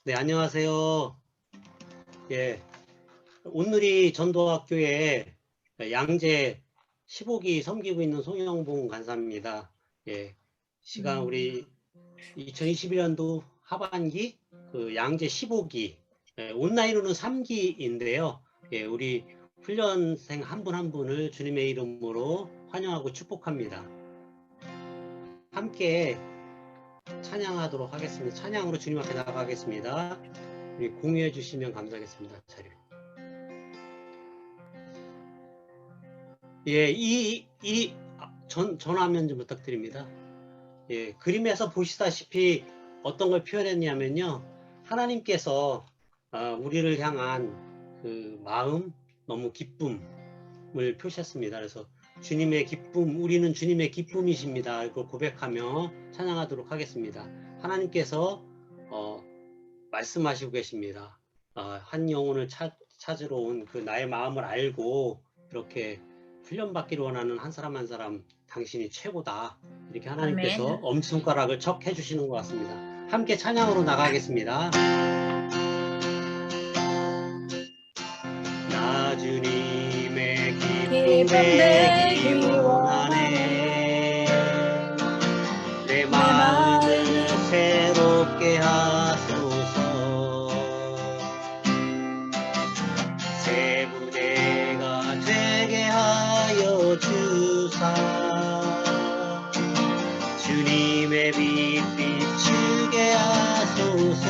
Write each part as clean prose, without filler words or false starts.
네, 안녕하세요. 예, 오늘이 전도학교에 양재 15기 섬기고 있는 송영봉 간사입니다. 예, 시간 우리 2021년도 하반기 그 양재 15기, 온라인으로는 3기인데요. 예, 우리 훈련생 한 분 한 분을 주님의 이름으로 환영하고 축복합니다. 함께 찬양하도록 하겠습니다. 찬양으로 주님 앞에 나가겠습니다. 우리 공유해 주시면 감사하겠습니다. 자료. 예, 전화면 좀 부탁드립니다. 예, 그림에서 보시다시피 어떤 걸 표현했냐면요. 하나님께서 우리를 향한 그 마음, 너무 기쁨을 표시했습니다. 그래서 주님의 기쁨, 우리는 주님의 기쁨이십니다. 이걸 고백하며 찬양하도록 하겠습니다. 하나님께서 말씀하시고 계십니다. 한 영혼을 찾으러 온 그 나의 마음을 알고 이렇게 훈련받기를 원하는 한 사람 한 사람 당신이 최고다. 이렇게 하나님께서 아멘. 엄지손가락을 척 해주시는 것 같습니다. 함께 찬양으로 나가겠습니다. 나 주님의 기쁨 되기 원하네. 내 마음을 새롭게 하소서. 새 부대가 되게 하여 주사. 주님의 빛 비추게 하소서.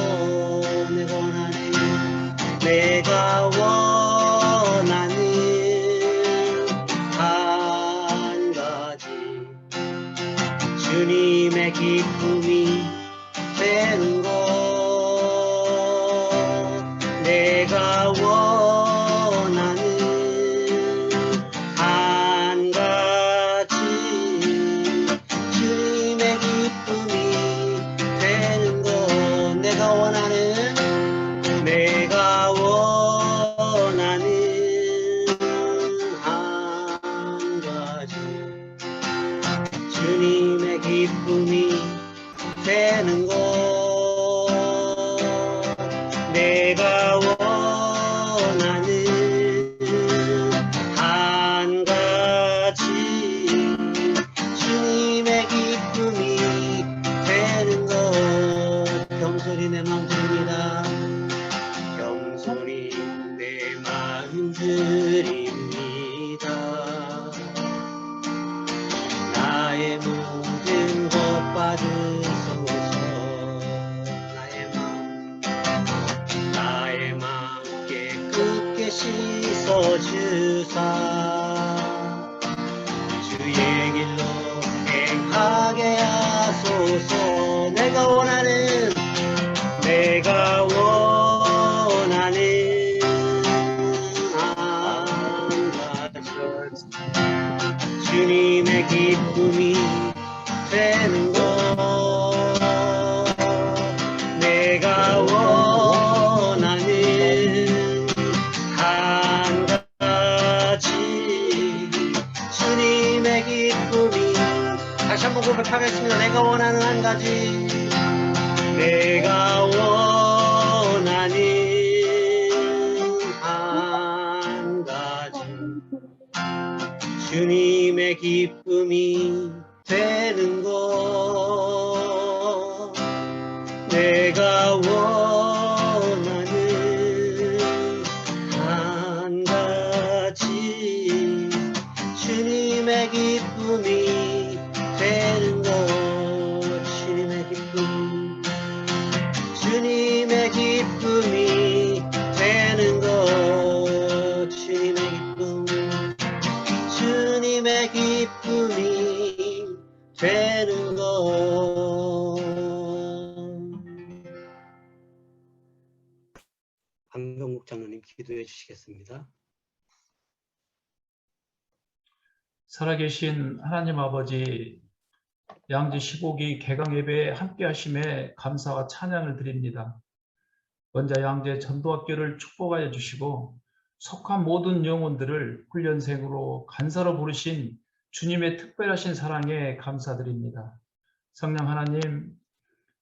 내가 원하는 한 가지 주님의 기쁨이 되는 것. 내가 원하는 한 가지 주님의 기쁨이 되는 것. 내가 원하는 한 가지 주님의 기쁨이 되는 것. 내가 원하는 한 가지 주님의 기쁨이 되는 것. 겸손히 내 마음 드립니다. 겸손히 내 마음 드립니다. 나의 모든 것 받으소서. 나의 마음 깨끗게 씻어주사. 주의 길로 행하게 하소서. 내가 원하는 한 가지 주님의 기쁨이 되는 것. 내가 원하는 한 가지 주님의 기쁨이. 다시 한번 고백하겠습니다. 내가 원하는 한 가지. 내가 원하는 한 가지 주님의 기쁨이 되는 것. 내가 원하는 한 가지 주님의 기쁨이 되는 것. 주님의 기쁨, 주님의 기쁨이 되는 것. 주님의 기쁨, 주님의 기쁨이 되는 것. 안병국 장로님 기도해 주시겠습니다. 살아계신 하나님 아버지, 양지 15기 개강 예배에 함께 하심에 감사와 찬양을 드립니다. 먼저 양재 전도학교를 축복하여 주시고 속한 모든 영혼들을 훈련생으로 간사로 부르신 주님의 특별하신 사랑에 감사드립니다. 성령 하나님,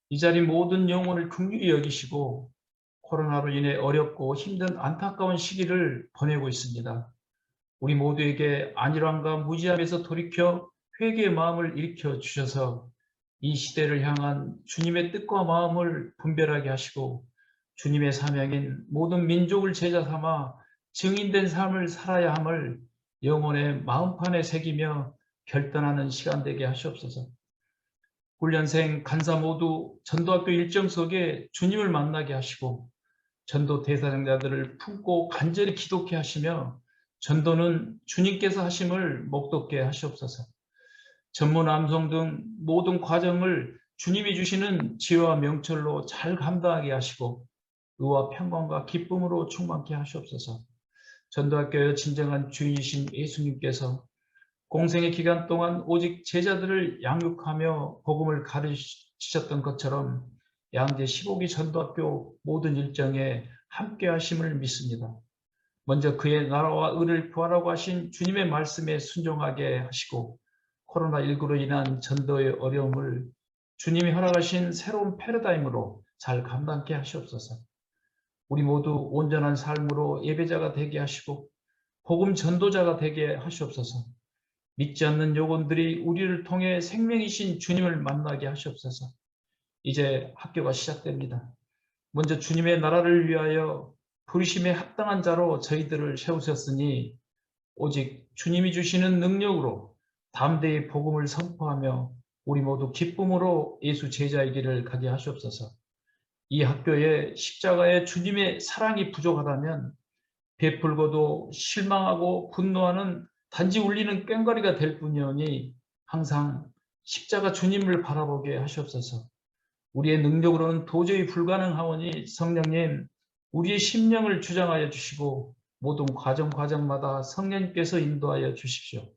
이 자리 모든 영혼을 긍휼히 여기시고 코로나로 인해 어렵고 힘든 안타까운 시기를 보내고 있습니다. 우리 모두에게 안일함과 무지함에서 돌이켜 회개의 마음을 일으켜 주셔서 이 시대를 향한 주님의 뜻과 마음을 분별하게 하시고 주님의 사명인 모든 민족을 제자 삼아 증인된 삶을 살아야 함을 영혼의 마음판에 새기며 결단하는 시간 되게 하시옵소서. 훈련생 간사 모두 전도학교 일정 속에 주님을 만나게 하시고 전도 대사자들을 품고 간절히 기도케 하시며 전도는 주님께서 하심을 목도케 하시옵소서. 전문 암송 등 모든 과정을 주님이 주시는 지혜와 명철로 잘 감당하게 하시고 의와 평강과 기쁨으로 충만케 하시옵소서. 전도학교의 진정한 주인이신 예수님께서 공생의 기간 동안 오직 제자들을 양육하며 복음을 가르치셨던 것처럼 양재 15기 전도학교 모든 일정에 함께 하심을 믿습니다. 먼저 그의 나라와 의를 구하라고 하신 주님의 말씀에 순종하게 하시고 코로나19로 인한 전도의 어려움을 주님이 허락하신 새로운 패러다임으로 잘 감당케 하시옵소서. 우리 모두 온전한 삶으로 예배자가 되게 하시고 복음 전도자가 되게 하시옵소서. 믿지 않는 영혼들이 우리를 통해 생명이신 주님을 만나게 하시옵소서. 이제 학교가 시작됩니다. 먼저 주님의 나라를 위하여 부르심에 합당한 자로 저희들을 세우셨으니 오직 주님이 주시는 능력으로 담대히 복음을 선포하며 우리 모두 기쁨으로 예수 제자의 길을 가게 하시옵소서. 이 학교에 십자가의 주님의 사랑이 부족하다면 베풀고도 실망하고 분노하는 단지 울리는 꽹과리가 될 뿐이오니 항상 십자가 주님을 바라보게 하시옵소서. 우리의 능력으로는 도저히 불가능하오니 성령님 우리의 심령을 주장하여 주시고 모든 과정마다 성령님께서 인도하여 주십시오.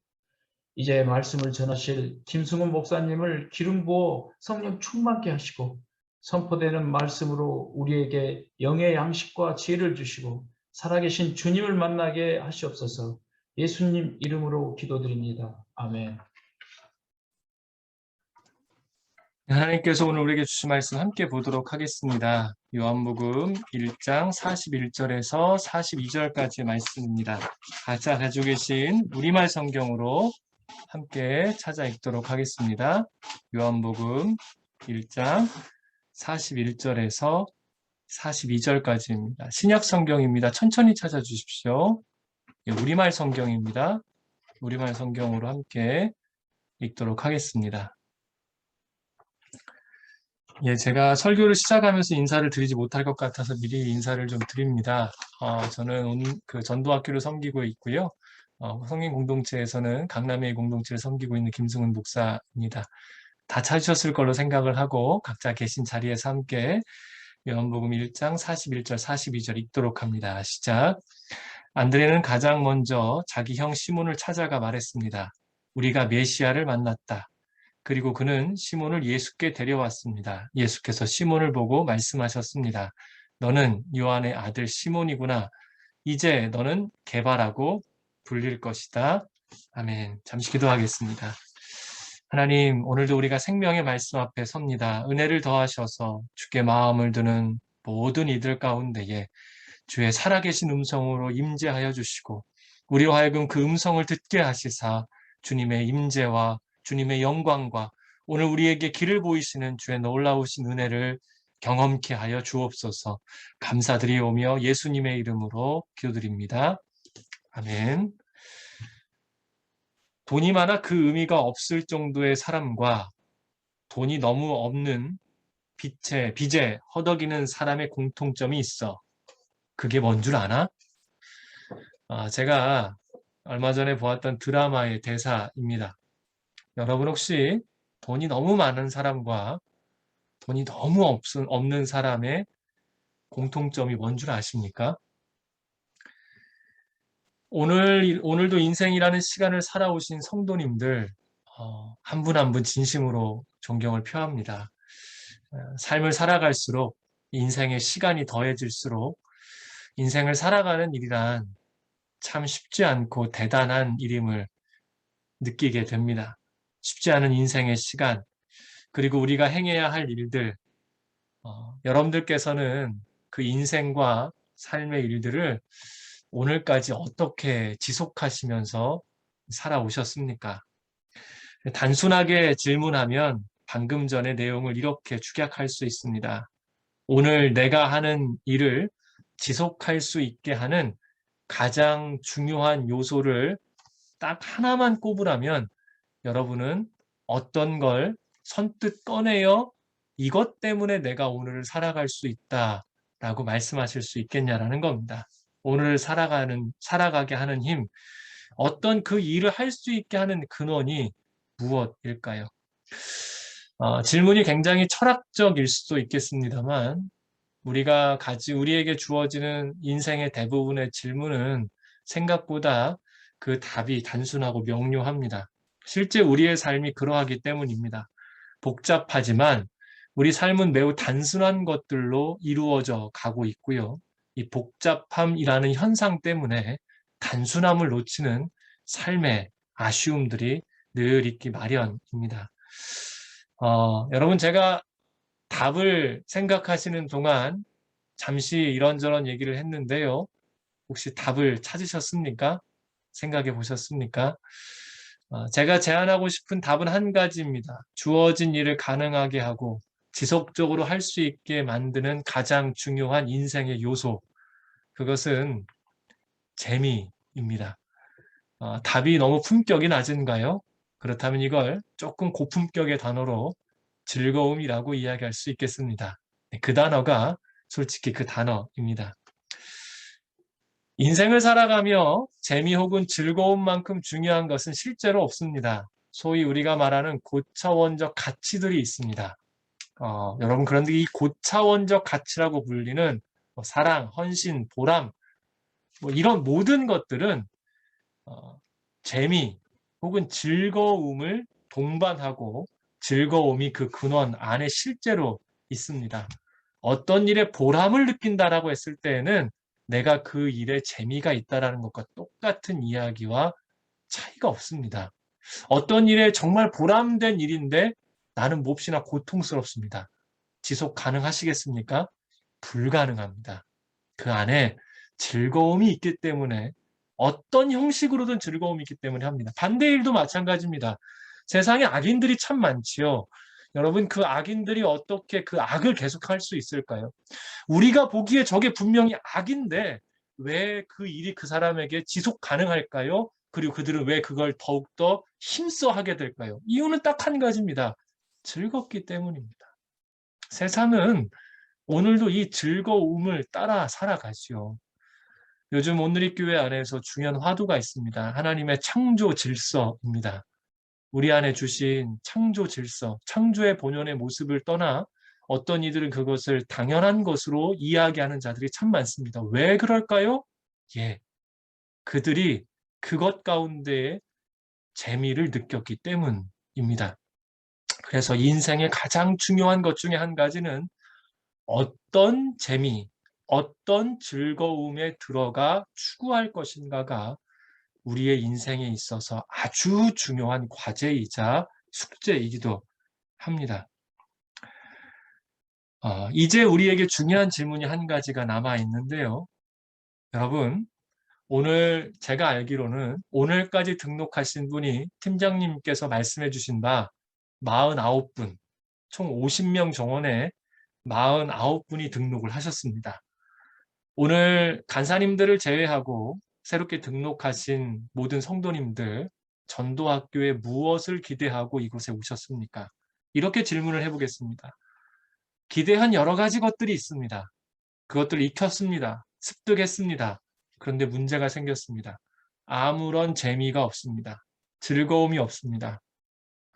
이제 말씀을 전하실 김승훈 목사님을 기름 부어 성령 충만케 하시고 선포되는 말씀으로 우리에게 영의 양식과 지혜를 주시고 살아계신 주님을 만나게 하시옵소서. 예수님 이름으로 기도드립니다. 아멘. 하나님께서 오늘 우리에게 주신 말씀 함께 보도록 하겠습니다. 요한복음 1장 41절에서 42절까지의 말씀입니다. 각자 가지고 계신 우리말 성경으로 함께 찾아 읽도록 하겠습니다. 요한복음 1장 41절에서 42절까지입니다. 신약 성경입니다. 천천히 찾아주십시오. 우리말 성경입니다. 우리말 성경으로 함께 읽도록 하겠습니다. 제가 설교를 시작하면서 인사를 드리지 못할 것 같아서 미리 인사를 좀 드립니다. 저는 그 전도학교를 섬기고 있고요. 성인 공동체에서는 강남의 공동체를 섬기고 있는 김승훈 목사입니다. 다 찾으셨을 걸로 생각을 하고 각자 계신 자리에서 함께 요한복음 1장 41절 42절 읽도록 합니다. 시작. 안드레는 가장 먼저 자기 형 시몬을 찾아가 말했습니다. 우리가 메시아를 만났다. 그리고 그는 시몬을 예수께 데려왔습니다. 예수께서 시몬을 보고 말씀하셨습니다. 너는 요한의 아들 시몬이구나. 이제 너는 게바라고 불릴 것이다. 아멘. 잠시 기도하겠습니다. 하나님, 오늘도 우리가 생명의 말씀 앞에 섭니다. 은혜를 더하셔서 주께 마음을 두는 모든 이들 가운데에 주의 살아계신 음성으로 임재하여 주시고 우리로 하여금 그 음성을 듣게 하시사 주님의 임재와 주님의 영광과 오늘 우리에게 길을 보이시는 주의 놀라우신 은혜를 경험케 하여 주옵소서. 감사드리오며 예수님의 이름으로 기도드립니다. 아멘. 돈이 많아 그 의미가 없을 정도의 사람과 돈이 너무 없는 빚에 허덕이는 사람의 공통점이 있어. 그게 뭔 줄 아나? 제가 얼마 전에 보았던 드라마의 대사입니다. 여러분 혹시 돈이 너무 많은 사람과 돈이 너무 없는 사람의 공통점이 뭔 줄 아십니까? 오늘도 인생이라는 시간을 살아오신 성도님들 한 분 한 분 진심으로 존경을 표합니다. 삶을 살아갈수록 인생의 시간이 더해질수록 인생을 살아가는 일이란 참 쉽지 않고 대단한 일임을 느끼게 됩니다. 쉽지 않은 인생의 시간, 그리고 우리가 행해야 할 일들, 여러분들께서는 그 인생과 삶의 일들을 오늘까지 어떻게 지속하시면서 살아오셨습니까? 단순하게 질문하면 방금 전의 내용을 이렇게 축약할 수 있습니다. 오늘 내가 하는 일을 지속할 수 있게 하는 가장 중요한 요소를 딱 하나만 꼽으라면 여러분은 어떤 걸 선뜻 꺼내어 이것 때문에 내가 오늘을 살아갈 수 있다라고 말씀하실 수 있겠냐라는 겁니다. 오늘을 살아가게 하는 힘, 어떤 그 일을 할 수 있게 하는 근원이 무엇일까요? 질문이 굉장히 철학적일 수도 있겠습니다만 우리에게 주어지는 인생의 대부분의 질문은 생각보다 그 답이 단순하고 명료합니다. 실제 우리의 삶이 그러하기 때문입니다. 복잡하지만 우리 삶은 매우 단순한 것들로 이루어져 가고 있고요. 이 복잡함이라는 현상 때문에 단순함을 놓치는 삶의 아쉬움들이 늘 있기 마련입니다. 여러분 제가 답을 생각하시는 동안 잠시 이런저런 얘기를 했는데요. 혹시 답을 찾으셨습니까? 생각해 보셨습니까? 제가 제안하고 싶은 답은 한 가지입니다. 주어진 일을 가능하게 하고 지속적으로 할 수 있게 만드는 가장 중요한 인생의 요소. 그것은 재미입니다. 답이 너무 품격이 낮은가요? 그렇다면 이걸 조금 고품격의 단어로 즐거움이라고 이야기할 수 있겠습니다. 그 단어가 솔직히 그 단어입니다. 인생을 살아가며 재미 혹은 즐거움만큼 중요한 것은 실제로 없습니다. 소위 우리가 말하는 고차원적 가치들이 있습니다. 여러분 그런데 이 고차원적 가치라고 불리는 사랑, 헌신, 보람 이런 모든 것들은 재미 혹은 즐거움을 동반하고 즐거움이 그 근원 안에 실제로 있습니다. 어떤 일에 보람을 느낀다라고 했을 때에는 내가 그 일에 재미가 있다라는 것과 똑같은 이야기와 차이가 없습니다. 어떤 일에 정말 보람된 일인데 나는 몹시나 고통스럽습니다. 지속 가능하시겠습니까? 불가능합니다. 그 안에 즐거움이 있기 때문에 어떤 형식으로든 즐거움이 있기 때문에 합니다. 반대 일도 마찬가지입니다. 세상에 악인들이 참 많지요. 여러분 그 악인들이 어떻게 그 악을 계속할 수 있을까요? 우리가 보기에 저게 분명히 악인데 왜 그 일이 그 사람에게 지속 가능할까요? 그리고 그들은 왜 그걸 더욱더 힘써 하게 될까요? 이유는 딱 한 가지입니다. 즐겁기 때문입니다. 세상은 오늘도 이 즐거움을 따라 살아가지요. 요즘 온누리교회 안에서 중요한 화두가 있습니다. 하나님의 창조 질서입니다. 우리 안에 주신 창조 질서, 창조의 본연의 모습을 떠나 어떤 이들은 그것을 당연한 것으로 이야기하는 자들이 참 많습니다. 왜 그럴까요? 그들이 그것 가운데에 재미를 느꼈기 때문입니다. 그래서 인생의 가장 중요한 것 중에 한 가지는 어떤 재미, 어떤 즐거움에 들어가 추구할 것인가가 우리의 인생에 있어서 아주 중요한 과제이자 숙제이기도 합니다. 이제 우리에게 중요한 질문이 한 가지가 남아 있는데요. 여러분, 오늘 제가 알기로는 오늘까지 등록하신 분이 팀장님께서 말씀해 주신 바 49분, 총 50명 정원에 49분이 등록을 하셨습니다. 오늘 간사님들을 제외하고 새롭게 등록하신 모든 성도님들, 전도학교에 무엇을 기대하고 이곳에 오셨습니까? 이렇게 질문을 해보겠습니다. 기대한 여러 가지 것들이 있습니다. 그것들을 익혔습니다. 습득했습니다. 그런데 문제가 생겼습니다. 아무런 재미가 없습니다. 즐거움이 없습니다.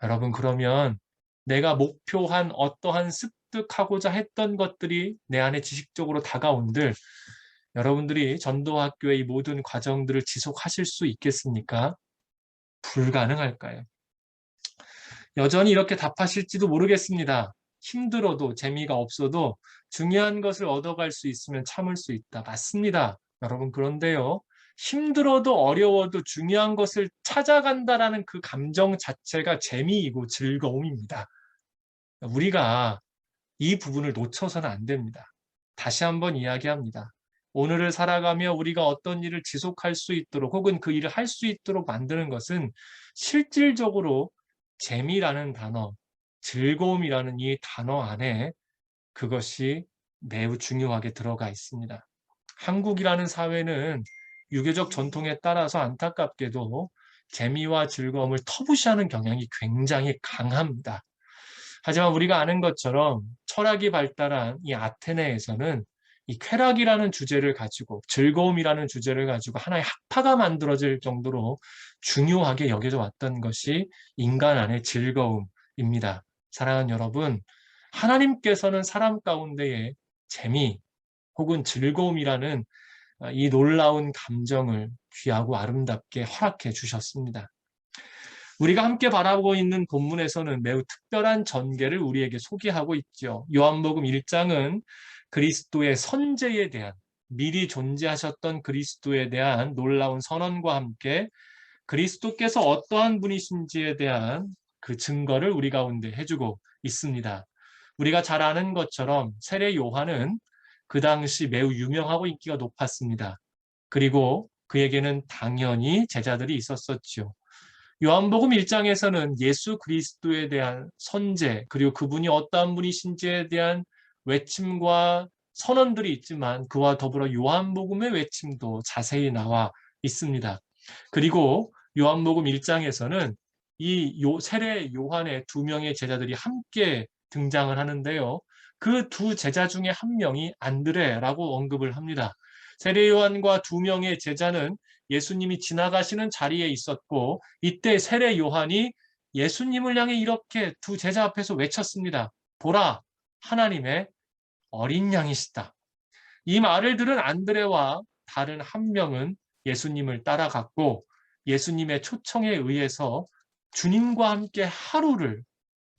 여러분 그러면 내가 목표한 어떠한 습득하고자 했던 것들이 내 안에 지식적으로 다가온들 여러분들이 전도학교의 이 모든 과정들을 지속하실 수 있겠습니까? 불가능할까요? 여전히 이렇게 답하실지도 모르겠습니다. 힘들어도 재미가 없어도 중요한 것을 얻어갈 수 있으면 참을 수 있다. 맞습니다. 여러분 그런데요. 힘들어도 어려워도 중요한 것을 찾아간다라는 그 감정 자체가 재미이고 즐거움입니다. 우리가 이 부분을 놓쳐서는 안 됩니다. 다시 한번 이야기합니다. 오늘을 살아가며 우리가 어떤 일을 지속할 수 있도록 혹은 그 일을 할 수 있도록 만드는 것은 실질적으로 재미라는 단어, 즐거움이라는 이 단어 안에 그것이 매우 중요하게 들어가 있습니다. 한국이라는 사회는 유교적 전통에 따라서 안타깝게도 재미와 즐거움을 터부시하는 경향이 굉장히 강합니다. 하지만 우리가 아는 것처럼 철학이 발달한 이 아테네에서는 이 쾌락이라는 주제를 가지고 즐거움이라는 주제를 가지고 하나의 학파가 만들어질 정도로 중요하게 여겨져 왔던 것이 인간 안의 즐거움입니다. 사랑하는 여러분, 하나님께서는 사람 가운데에 재미 혹은 즐거움이라는 이 놀라운 감정을 귀하고 아름답게 허락해 주셨습니다. 우리가 함께 바라보고 있는 본문에서는 매우 특별한 전개를 우리에게 소개하고 있죠. 요한복음 1장은 그리스도의 선제에 대한, 미리 존재하셨던 그리스도에 대한 놀라운 선언과 함께 그리스도께서 어떠한 분이신지에 대한 그 증거를 우리 가운데 해주고 있습니다. 우리가 잘 아는 것처럼 세례 요한은 그 당시 매우 유명하고 인기가 높았습니다. 그리고 그에게는 당연히 제자들이 있었었죠. 요한복음 1장에서는 예수 그리스도에 대한 선제, 그리고 그분이 어떠한 분이신지에 대한 외침과 선언들이 있지만 그와 더불어 요한복음의 외침도 자세히 나와 있습니다. 그리고 요한복음 1장에서는 이 세례 요한의 두 명의 제자들이 함께 등장을 하는데요. 그 두 제자 중에 한 명이 안드레라고 언급을 합니다. 세례 요한과 두 명의 제자는 예수님이 지나가시는 자리에 있었고 이때 세례 요한이 예수님을 향해 이렇게 두 제자 앞에서 외쳤습니다. 보라, 하나님의 어린 양이시다. 이 말을 들은 안드레와 다른 한 명은 예수님을 따라갔고 예수님의 초청에 의해서 주님과 함께 하루를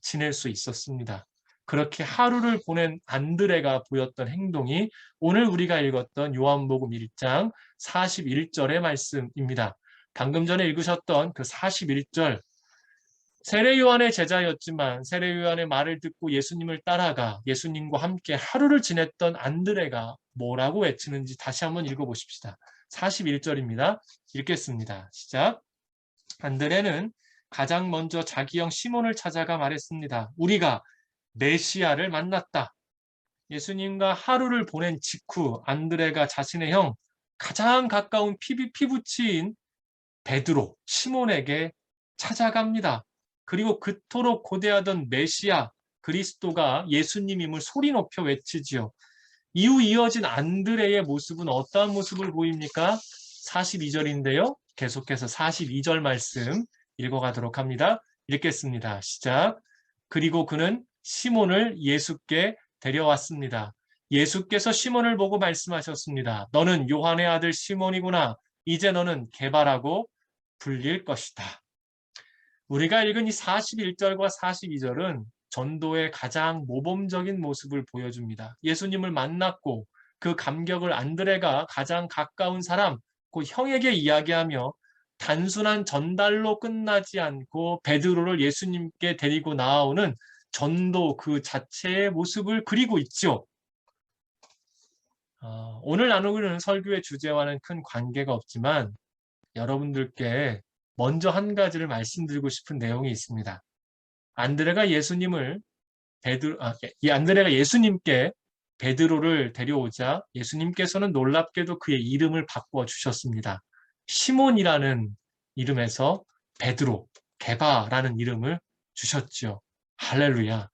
지낼 수 있었습니다. 그렇게 하루를 보낸 안드레가 보였던 행동이 오늘 우리가 읽었던 요한복음 1장 41절의 말씀입니다. 방금 전에 읽으셨던 그 41절, 세례 요한의 제자였지만 세례 요한의 말을 듣고 예수님을 따라가 예수님과 함께 하루를 지냈던 안드레가 뭐라고 외치는지 다시 한번 읽어보십시다. 41절입니다. 읽겠습니다. 시작. 안드레는 가장 먼저 자기 형 시몬을 찾아가 말했습니다. 우리가 메시아를 만났다. 예수님과 하루를 보낸 직후 안드레가 자신의 형, 가장 가까운 피부치인 베드로, 시몬에게 찾아갑니다. 그리고 그토록 고대하던 메시아, 그리스도가 예수님임을 소리 높여 외치지요. 이후 이어진 안드레의 모습은 어떠한 모습을 보입니까? 42절인데요. 계속해서 42절 말씀 읽어가도록 합니다. 읽겠습니다. 시작. 그리고 그는 시몬을 예수께 데려왔습니다. 예수께서 시몬을 보고 말씀하셨습니다. 너는 요한의 아들 시몬이구나. 이제 너는 게바라고 불릴 것이다. 우리가 읽은 이 41절과 42절은 전도의 가장 모범적인 모습을 보여줍니다. 예수님을 만났고 그 감격을 안드레가 가장 가까운 사람, 그 형에게 이야기하며 단순한 전달로 끝나지 않고 베드로를 예수님께 데리고 나아오는 전도 그 자체의 모습을 그리고 있죠. 오늘 나누고 있는 설교의 주제와는 큰 관계가 없지만 여러분들께 먼저 한 가지를 말씀드리고 싶은 내용이 있습니다. 안드레가 예수님께 베드로를 데려오자 예수님께서는 놀랍게도 그의 이름을 바꾸어 주셨습니다. 시몬이라는 이름에서 베드로, 게바라는 이름을 주셨죠. 할렐루야.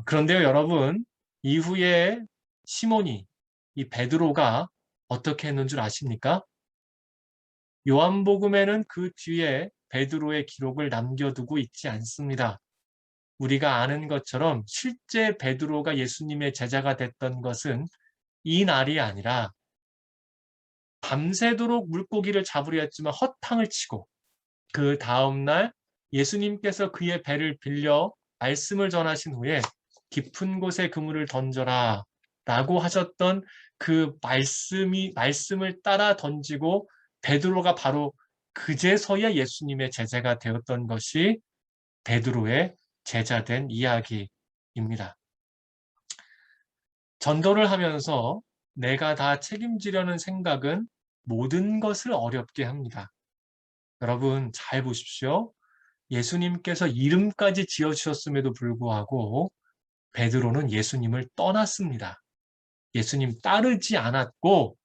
그런데요, 여러분, 이후에 시몬이, 이 베드로가 어떻게 했는 줄 아십니까? 요한복음에는 그 뒤에 베드로의 기록을 남겨두고 있지 않습니다. 우리가 아는 것처럼 실제 베드로가 예수님의 제자가 됐던 것은 이 날이 아니라 밤새도록 물고기를 잡으려 했지만 헛탕을 치고 그 다음날 예수님께서 그의 배를 빌려 말씀을 전하신 후에 깊은 곳에 그물을 던져라 라고 하셨던 그 말씀을 따라 던지고 베드로가 바로 그제서야 예수님의 제자가 되었던 것이 베드로의 제자된 이야기입니다. 전도를 하면서 내가 다 책임지려는 생각은 모든 것을 어렵게 합니다. 여러분 잘 보십시오. 예수님께서 이름까지 지어주셨음에도 불구하고 베드로는 예수님을 떠났습니다. 예수님 따르지 않았고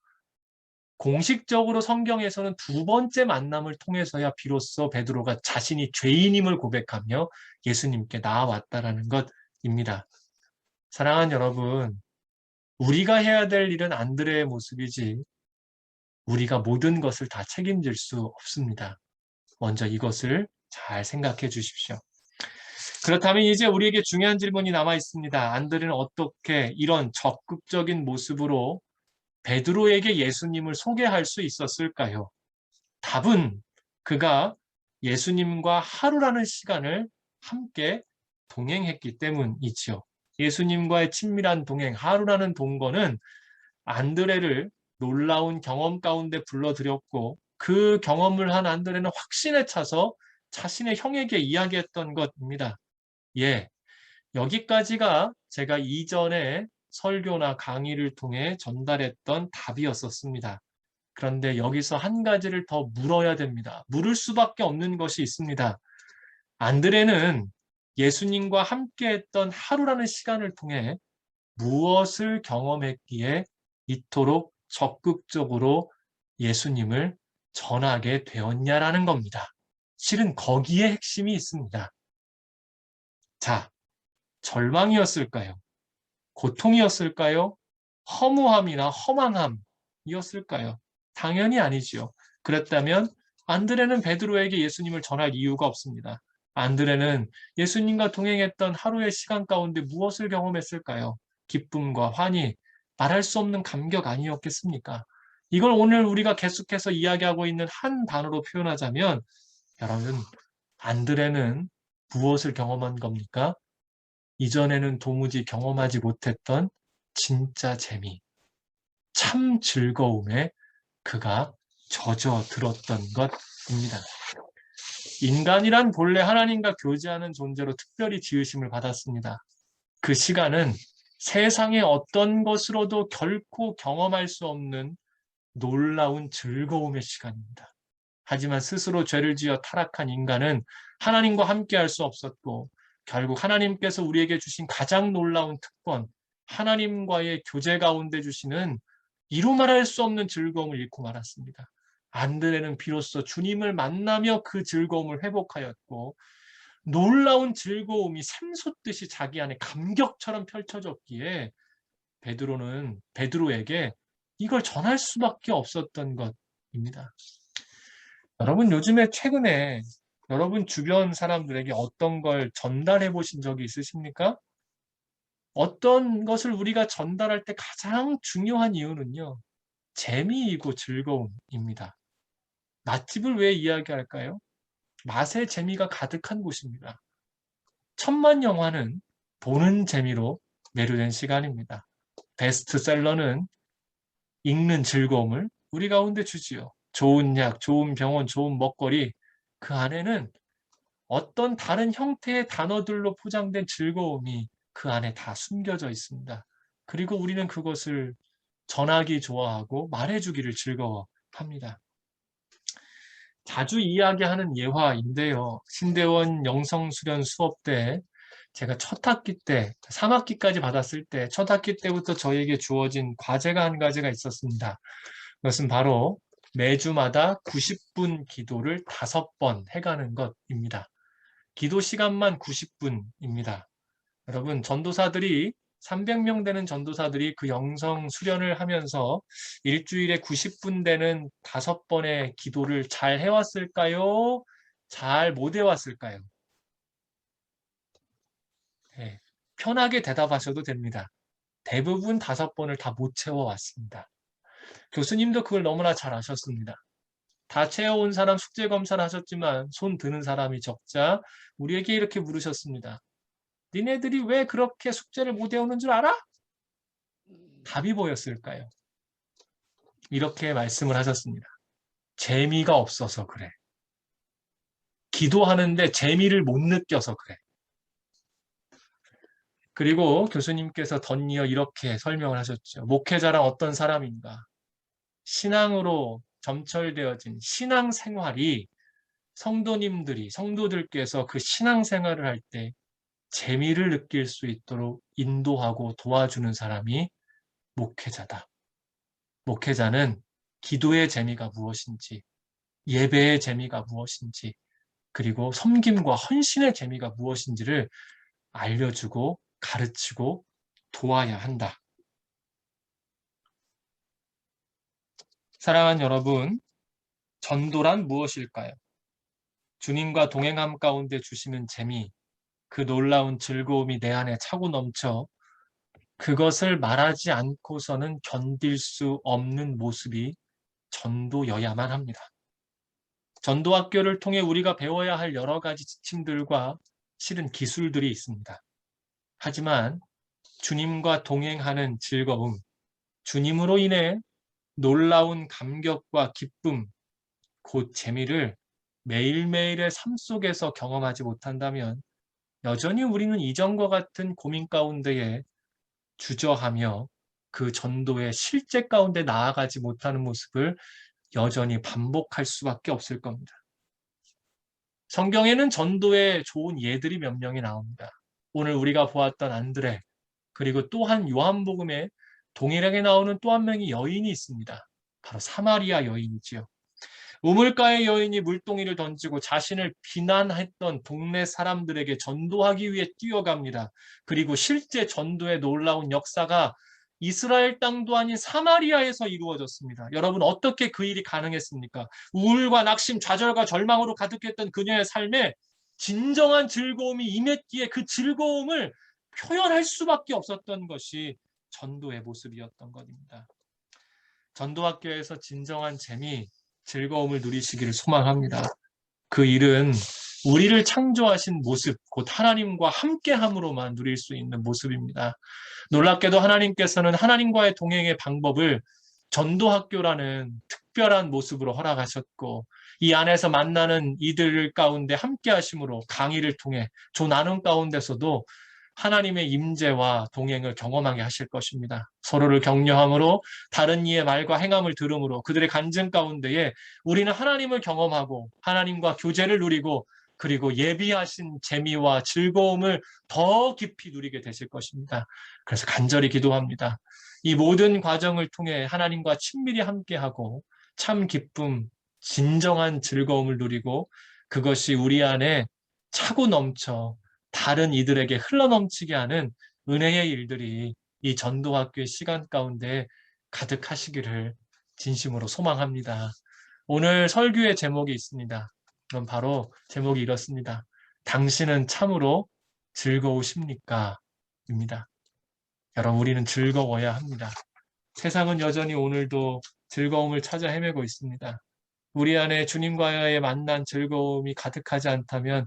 공식적으로 성경에서는 두 번째 만남을 통해서야 비로소 베드로가 자신이 죄인임을 고백하며 예수님께 나아왔다라는 것입니다. 사랑하는 여러분, 우리가 해야 될 일은 안드레의 모습이지 우리가 모든 것을 다 책임질 수 없습니다. 먼저 이것을 잘 생각해 주십시오. 그렇다면 이제 우리에게 중요한 질문이 남아 있습니다. 안드레는 어떻게 이런 적극적인 모습으로 베드로에게 예수님을 소개할 수 있었을까요? 답은 그가 예수님과 하루라는 시간을 함께 동행했기 때문이지요. 예수님과의 친밀한 동행, 하루라는 동거는 안드레를 놀라운 경험 가운데 불러들였고 그 경험을 한 안드레는 확신에 차서 자신의 형에게 이야기했던 것입니다. 예, 여기까지가 제가 이전에 설교나 강의를 통해 전달했던 답이었었습니다. 그런데 여기서 한 가지를 더 물어야 됩니다. 물을 수밖에 없는 것이 있습니다. 안드레는 예수님과 함께했던 하루라는 시간을 통해 무엇을 경험했기에 이토록 적극적으로 예수님을 전하게 되었냐라는 겁니다. 실은 거기에 핵심이 있습니다. 자, 절망이었을까요? 고통이었을까요? 허무함이나 허망함이었을까요? 당연히 아니지요. 그랬다면 안드레는 베드로에게 예수님을 전할 이유가 없습니다. 안드레는 예수님과 동행했던 하루의 시간 가운데 무엇을 경험했을까요? 기쁨과 환희, 말할 수 없는 감격 아니었겠습니까? 이걸 오늘 우리가 계속해서 이야기하고 있는 한 단어로 표현하자면 여러분, 안드레는 무엇을 경험한 겁니까? 이전에는 도무지 경험하지 못했던 진짜 재미, 참 즐거움에 그가 젖어들었던 것입니다. 인간이란 본래 하나님과 교제하는 존재로 특별히 지으심을 받았습니다. 그 시간은 세상의 어떤 것으로도 결코 경험할 수 없는 놀라운 즐거움의 시간입니다. 하지만 스스로 죄를 지어 타락한 인간은 하나님과 함께할 수 없었고 결국 하나님께서 우리에게 주신 가장 놀라운 특권, 하나님과의 교제 가운데 주시는 이루 말할 수 없는 즐거움을 잃고 말았습니다. 안드레는 비로소 주님을 만나며 그 즐거움을 회복하였고 놀라운 즐거움이 샘솟듯이 자기 안에 감격처럼 펼쳐졌기에 베드로에게 이걸 전할 수밖에 없었던 것입니다. 여러분 요즘에 최근에 여러분 주변 사람들에게 어떤 걸 전달해 보신 적이 있으십니까? 어떤 것을 우리가 전달할 때 가장 중요한 이유는요. 재미이고 즐거움입니다. 맛집을 왜 이야기할까요? 맛의 재미가 가득한 곳입니다. 천만 영화는 보는 재미로 매료된 시간입니다. 베스트셀러는 읽는 즐거움을 우리 가운데 주지요. 좋은 약, 좋은 병원, 좋은 먹거리 그 안에는 어떤 다른 형태의 단어들로 포장된 즐거움이 그 안에 다 숨겨져 있습니다. 그리고 우리는 그것을 전하기 좋아하고 말해주기를 즐거워합니다. 자주 이야기하는 예화인데요. 신대원 영성수련 수업 때 제가 첫 학기 때, 3학기까지 받았을 때 첫 학기 때부터 저에게 주어진 과제가 한 가지가 있었습니다. 그것은 바로 매주마다 90분 기도를 5번 해가는 것입니다. 기도 시간만 90분입니다. 여러분, 전도사들이 300명 되는 전도사들이 그 영성 수련을 하면서 일주일에 90분 되는 5번의 기도를 잘 해왔을까요? 잘 못 해왔을까요? 네, 편하게 대답하셔도 됩니다. 대부분 5번을 다 못 채워왔습니다. 교수님도 그걸 너무나 잘 아셨습니다. 다 채워온 사람 숙제 검사를 하셨지만 손 드는 사람이 적자 우리에게 이렇게 물으셨습니다. 니네들이 왜 그렇게 숙제를 못 외우는 줄 알아? 답이 보였을까요? 이렇게 말씀을 하셨습니다. 재미가 없어서 그래. 기도하는데 재미를 못 느껴서 그래. 그리고 교수님께서 덧이어 이렇게 설명을 하셨죠. 목회자란 어떤 사람인가? 신앙으로 점철되어진 신앙 생활이 성도들께서 그 신앙 생활을 할 때 재미를 느낄 수 있도록 인도하고 도와주는 사람이 목회자다. 목회자는 기도의 재미가 무엇인지, 예배의 재미가 무엇인지, 그리고 섬김과 헌신의 재미가 무엇인지를 알려주고 가르치고 도와야 한다. 사랑하는 여러분, 전도란 무엇일까요? 주님과 동행함 가운데 주시는 재미, 그 놀라운 즐거움이 내 안에 차고 넘쳐 그것을 말하지 않고서는 견딜 수 없는 모습이 전도여야만 합니다. 전도학교를 통해 우리가 배워야 할 여러 가지 지침들과 실은 기술들이 있습니다. 하지만 주님과 동행하는 즐거움, 주님으로 인해 놀라운 감격과 기쁨, 곧 재미를 매일매일의 삶 속에서 경험하지 못한다면 여전히 우리는 이전과 같은 고민 가운데에 주저하며 그 전도의 실제 가운데 나아가지 못하는 모습을 여전히 반복할 수밖에 없을 겁니다. 성경에는 전도의 좋은 예들이 몇 명이 나옵니다. 오늘 우리가 보았던 안드레, 그리고 또한 요한복음에 동일하게 나오는 또 한 명의 여인이 있습니다. 바로 사마리아 여인이지요. 우물가의 여인이 물동이를 던지고 자신을 비난했던 동네 사람들에게 전도하기 위해 뛰어갑니다. 그리고 실제 전도의 놀라운 역사가 이스라엘 땅도 아닌 사마리아에서 이루어졌습니다. 여러분, 어떻게 그 일이 가능했습니까? 우울과 낙심, 좌절과 절망으로 가득했던 그녀의 삶에 진정한 즐거움이 임했기에 그 즐거움을 표현할 수밖에 없었던 것이 전도의 모습이었던 것입니다. 전도학교에서 진정한 재미, 즐거움을 누리시기를 소망합니다. 그 일은 우리를 창조하신 모습, 곧 하나님과 함께함으로만 누릴 수 있는 모습입니다. 놀랍게도 하나님께서는 하나님과의 동행의 방법을 전도학교라는 특별한 모습으로 허락하셨고, 이 안에서 만나는 이들 가운데 함께 하심으로 강의를 통해 조 나눔 가운데서도 하나님의 임재와 동행을 경험하게 하실 것입니다. 서로를 격려함으로 다른 이의 말과 행함을 들음으로 그들의 간증 가운데에 우리는 하나님을 경험하고 하나님과 교제를 누리고 그리고 예비하신 재미와 즐거움을 더 깊이 누리게 되실 것입니다. 그래서 간절히 기도합니다. 이 모든 과정을 통해 하나님과 친밀히 함께하고 참 기쁨, 진정한 즐거움을 누리고 그것이 우리 안에 차고 넘쳐 다른 이들에게 흘러넘치게 하는 은혜의 일들이 이 전도학교의 시간 가운데 가득하시기를 진심으로 소망합니다. 오늘 설교의 제목이 있습니다. 그럼 바로 제목이 이렇습니다. 당신은 참으로 즐거우십니까? 입니다. 여러분, 우리는 즐거워야 합니다. 세상은 여전히 오늘도 즐거움을 찾아 헤매고 있습니다. 우리 안에 주님과의 만난 즐거움이 가득하지 않다면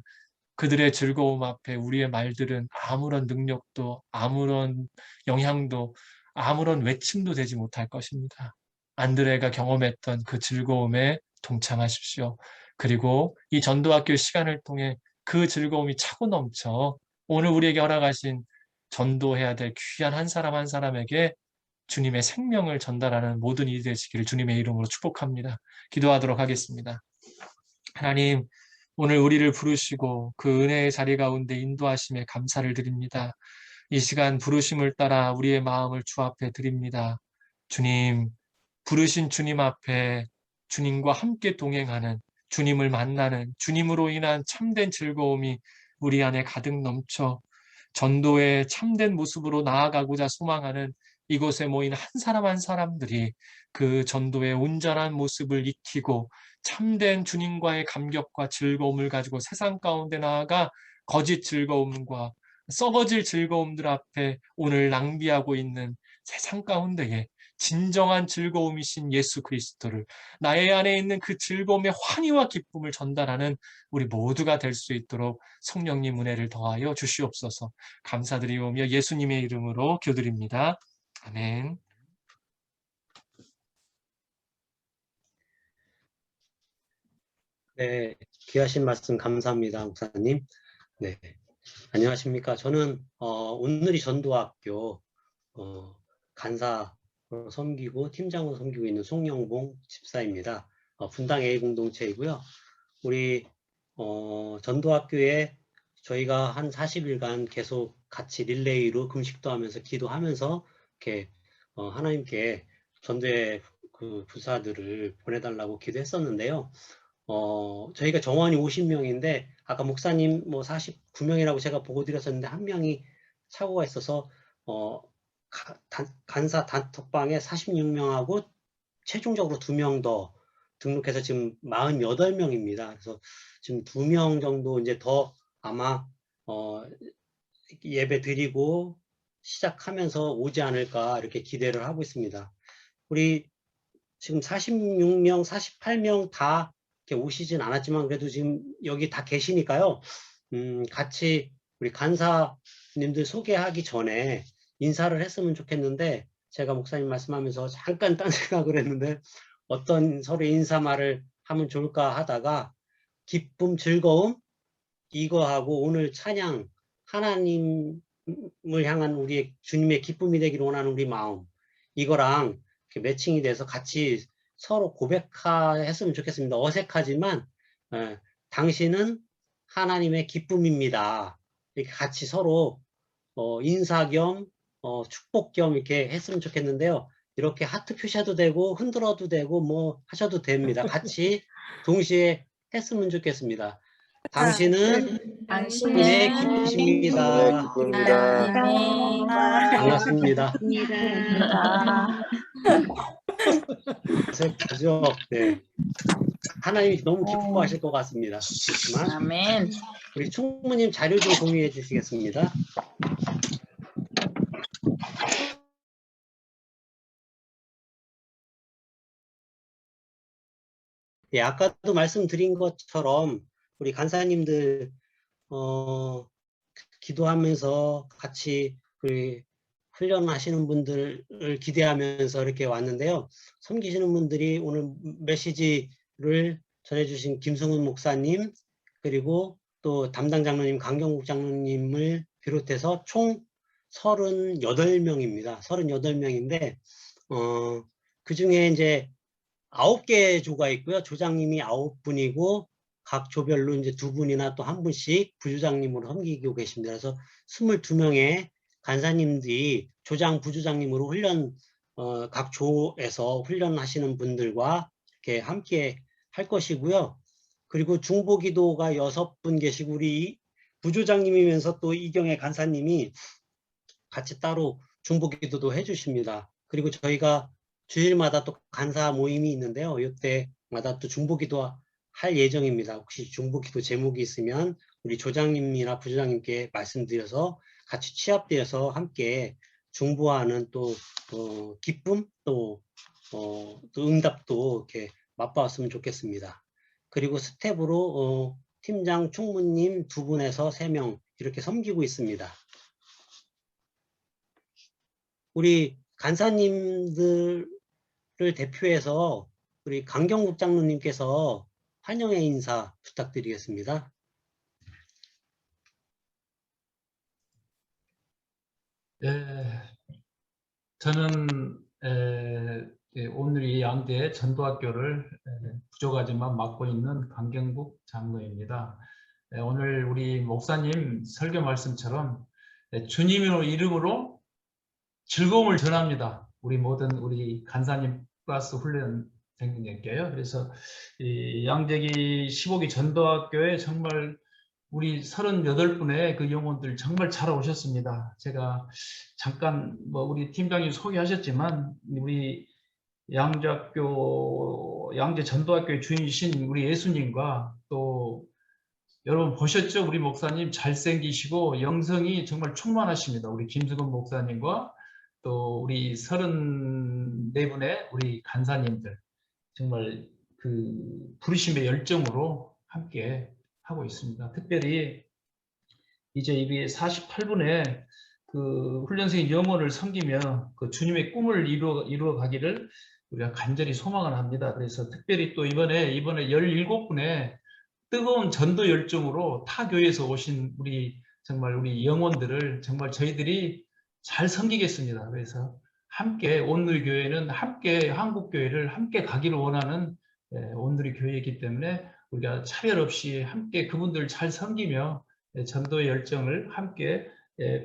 그들의 즐거움 앞에 우리의 말들은 아무런 능력도, 아무런 영향도, 아무런 외침도 되지 못할 것입니다. 안드레가 경험했던 그 즐거움에 동참하십시오. 그리고 이 전도학교 시간을 통해 그 즐거움이 차고 넘쳐 오늘 우리에게 허락하신 전도해야 될 귀한 한 사람 한 사람에게 주님의 생명을 전달하는 모든 일이 되시기를 주님의 이름으로 축복합니다. 기도하도록 하겠습니다. 하나님, 오늘 우리를 부르시고 그 은혜의 자리 가운데 인도하심에 감사를 드립니다. 이 시간 부르심을 따라 우리의 마음을 주 앞에 드립니다. 주님, 부르신 주님 앞에 주님과 함께 동행하는, 주님을 만나는, 주님으로 인한 참된 즐거움이 우리 안에 가득 넘쳐 전도의 참된 모습으로 나아가고자 소망하는 이곳에 모인 한 사람 한 사람들이 그 전도의 온전한 모습을 익히고 참된 주님과의 감격과 즐거움을 가지고 세상 가운데 나아가 거짓 즐거움과 썩어질 즐거움들 앞에 오늘 낭비하고 있는 세상 가운데에 진정한 즐거움이신 예수 그리스도를, 나의 안에 있는 그 즐거움의 환희와 기쁨을 전달하는 우리 모두가 될 수 있도록 성령님 은혜를 더하여 주시옵소서. 감사드리오며 예수님의 이름으로 기도드립니다. 아멘. 네, 귀하신 말씀 감사합니다, 목사님. 네, 안녕하십니까. 저는 온누리 전도학교 간사로 섬기고 팀장으로 섬기고 있는 송영봉 집사입니다. 분당 A 공동체이고요. 우리 전도학교에 저희가 한 40일간 계속 같이 릴레이로 금식도 하면서 기도하면서 이렇게 하나님께 전도의 그 부사들을 보내달라고 기도했었는데요. 저희가 정원이 50명인데 아까 목사님 뭐 49명이라고 제가 보고 드렸었는데 한 명이 사고가 있어서 간사 단톡방에 46명하고 최종적으로 2명 더 등록해서 지금 48명입니다. 그래서 지금 2명 정도 이제 더 아마 예배 드리고 시작하면서 오지 않을까 이렇게 기대를 하고 있습니다. 우리 지금 46명, 48명 다 이렇게 오시진 않았지만 그래도 지금 여기 다 계시니까요. 같이 우리 간사님들 소개하기 전에 인사를 했으면 좋겠는데 제가 목사님 말씀하면서 잠깐 딴 생각을 했는데 어떤 서로 인사말을 하면 좋을까 하다가 기쁨, 즐거움 이거 하고 오늘 찬양 하나님을 향한 우리의 주님의 기쁨이 되기를 원하는 우리 마음 이거랑 이렇게 매칭이 돼서 같이 서로 고백했으면 좋겠습니다. 어색하지만 당신은 하나님의 기쁨입니다. 이렇게 같이 서로 인사 겸 축복 겸 이렇게 했으면 좋겠는데요. 이렇게 하트 표시해도 되고 흔들어도 되고 뭐 하셔도 됩니다. 같이 동시에 했으면 좋겠습니다. 당신은 하나님의 기쁨이십니다. 반갑습니다. 어색하죠? 네. 하나님이 너무 기뻐하실 것 같습니다. 그렇지만 아멘. 우리 총무님 자료 좀 공유해 주시겠습니다. 예, 아까도 말씀드린 것처럼 우리 간사님들 기도하면서 같이 우리 훈련하시는 분들을 기대하면서 이렇게 왔는데요. 섬기시는 분들이 오늘 메시지를 전해주신 김성훈 목사님 그리고 또 담당 장로님 강경국 장로님을 비롯해서 총 38명입니다. 38명인데 그 중에 이제 9개 조가 있고요. 조장님이 9분이고 각 조별로 이제 2분이나 또 1분씩 부조장님으로 섬기고 계십니다. 그래서 22명의 간사님들이 조장, 부조장님으로 훈련 각 조에서 훈련하시는 분들과 이렇게 함께 할 것이고요. 그리고 중보기도가 6분 계시고 우리 부조장님이면서 또 이경의 간사님이 같이 따로 중보기도도 해주십니다. 그리고 저희가 주일마다 또 간사 모임이 있는데요. 이때마다 또 중보기도 할 예정입니다. 혹시 중보기도 제목이 있으면 우리 조장님이나 부조장님께 말씀드려서 같이 취합되어서 함께 중보하는 또 기쁨 또 응답도 이렇게 맛보았으면 좋겠습니다. 그리고 스텝으로 팀장, 총무님 2분에서 3명 이렇게 섬기고 있습니다. 우리 간사님들을 대표해서 우리 강경국 장로님께서 환영의 인사 부탁드리겠습니다. 저는 오늘 이 양재 전도학교를 부족하지만 맡고 있는 강경국 장로입니다. 오늘 우리 목사님 설교 말씀처럼 주님의 이름으로 즐거움을 전합니다. 우리 모든 우리 간사님 플러스 훈련생님께요. 그래서 이 양재기 15기 전도학교에 정말 우리 38분의 그 영혼들 정말 잘 오셨습니다. 제가 잠깐 뭐 우리 팀장님 소개하셨지만 우리 양재학교, 양재 전도학교의 주인이신 우리 예수님과 또 여러분 보셨죠? 우리 목사님 잘생기시고 영성이 정말 충만하십니다. 우리 김수근 목사님과 또 우리 34분의 우리 간사님들 정말 그 부르심의 열정으로 함께 하고 있습니다. 특별히 이제 이 48분의 그 훈련생의 영혼을 섬기며 그 주님의 꿈을 이루어 가기를 우리가 간절히 소망을 합니다. 그래서 특별히 또 이번에 17분의 뜨거운 전도 열정으로 타 교회에서 오신 우리 정말 우리 영혼들을 정말 저희들이 잘 섬기겠습니다. 그래서 함께 온누리 교회는 함께 한국 교회를 함께 가기를 원하는 온누리 교회이기 때문에 우리가 차별 없이 함께 그분들 잘 섬기며 전도의 열정을 함께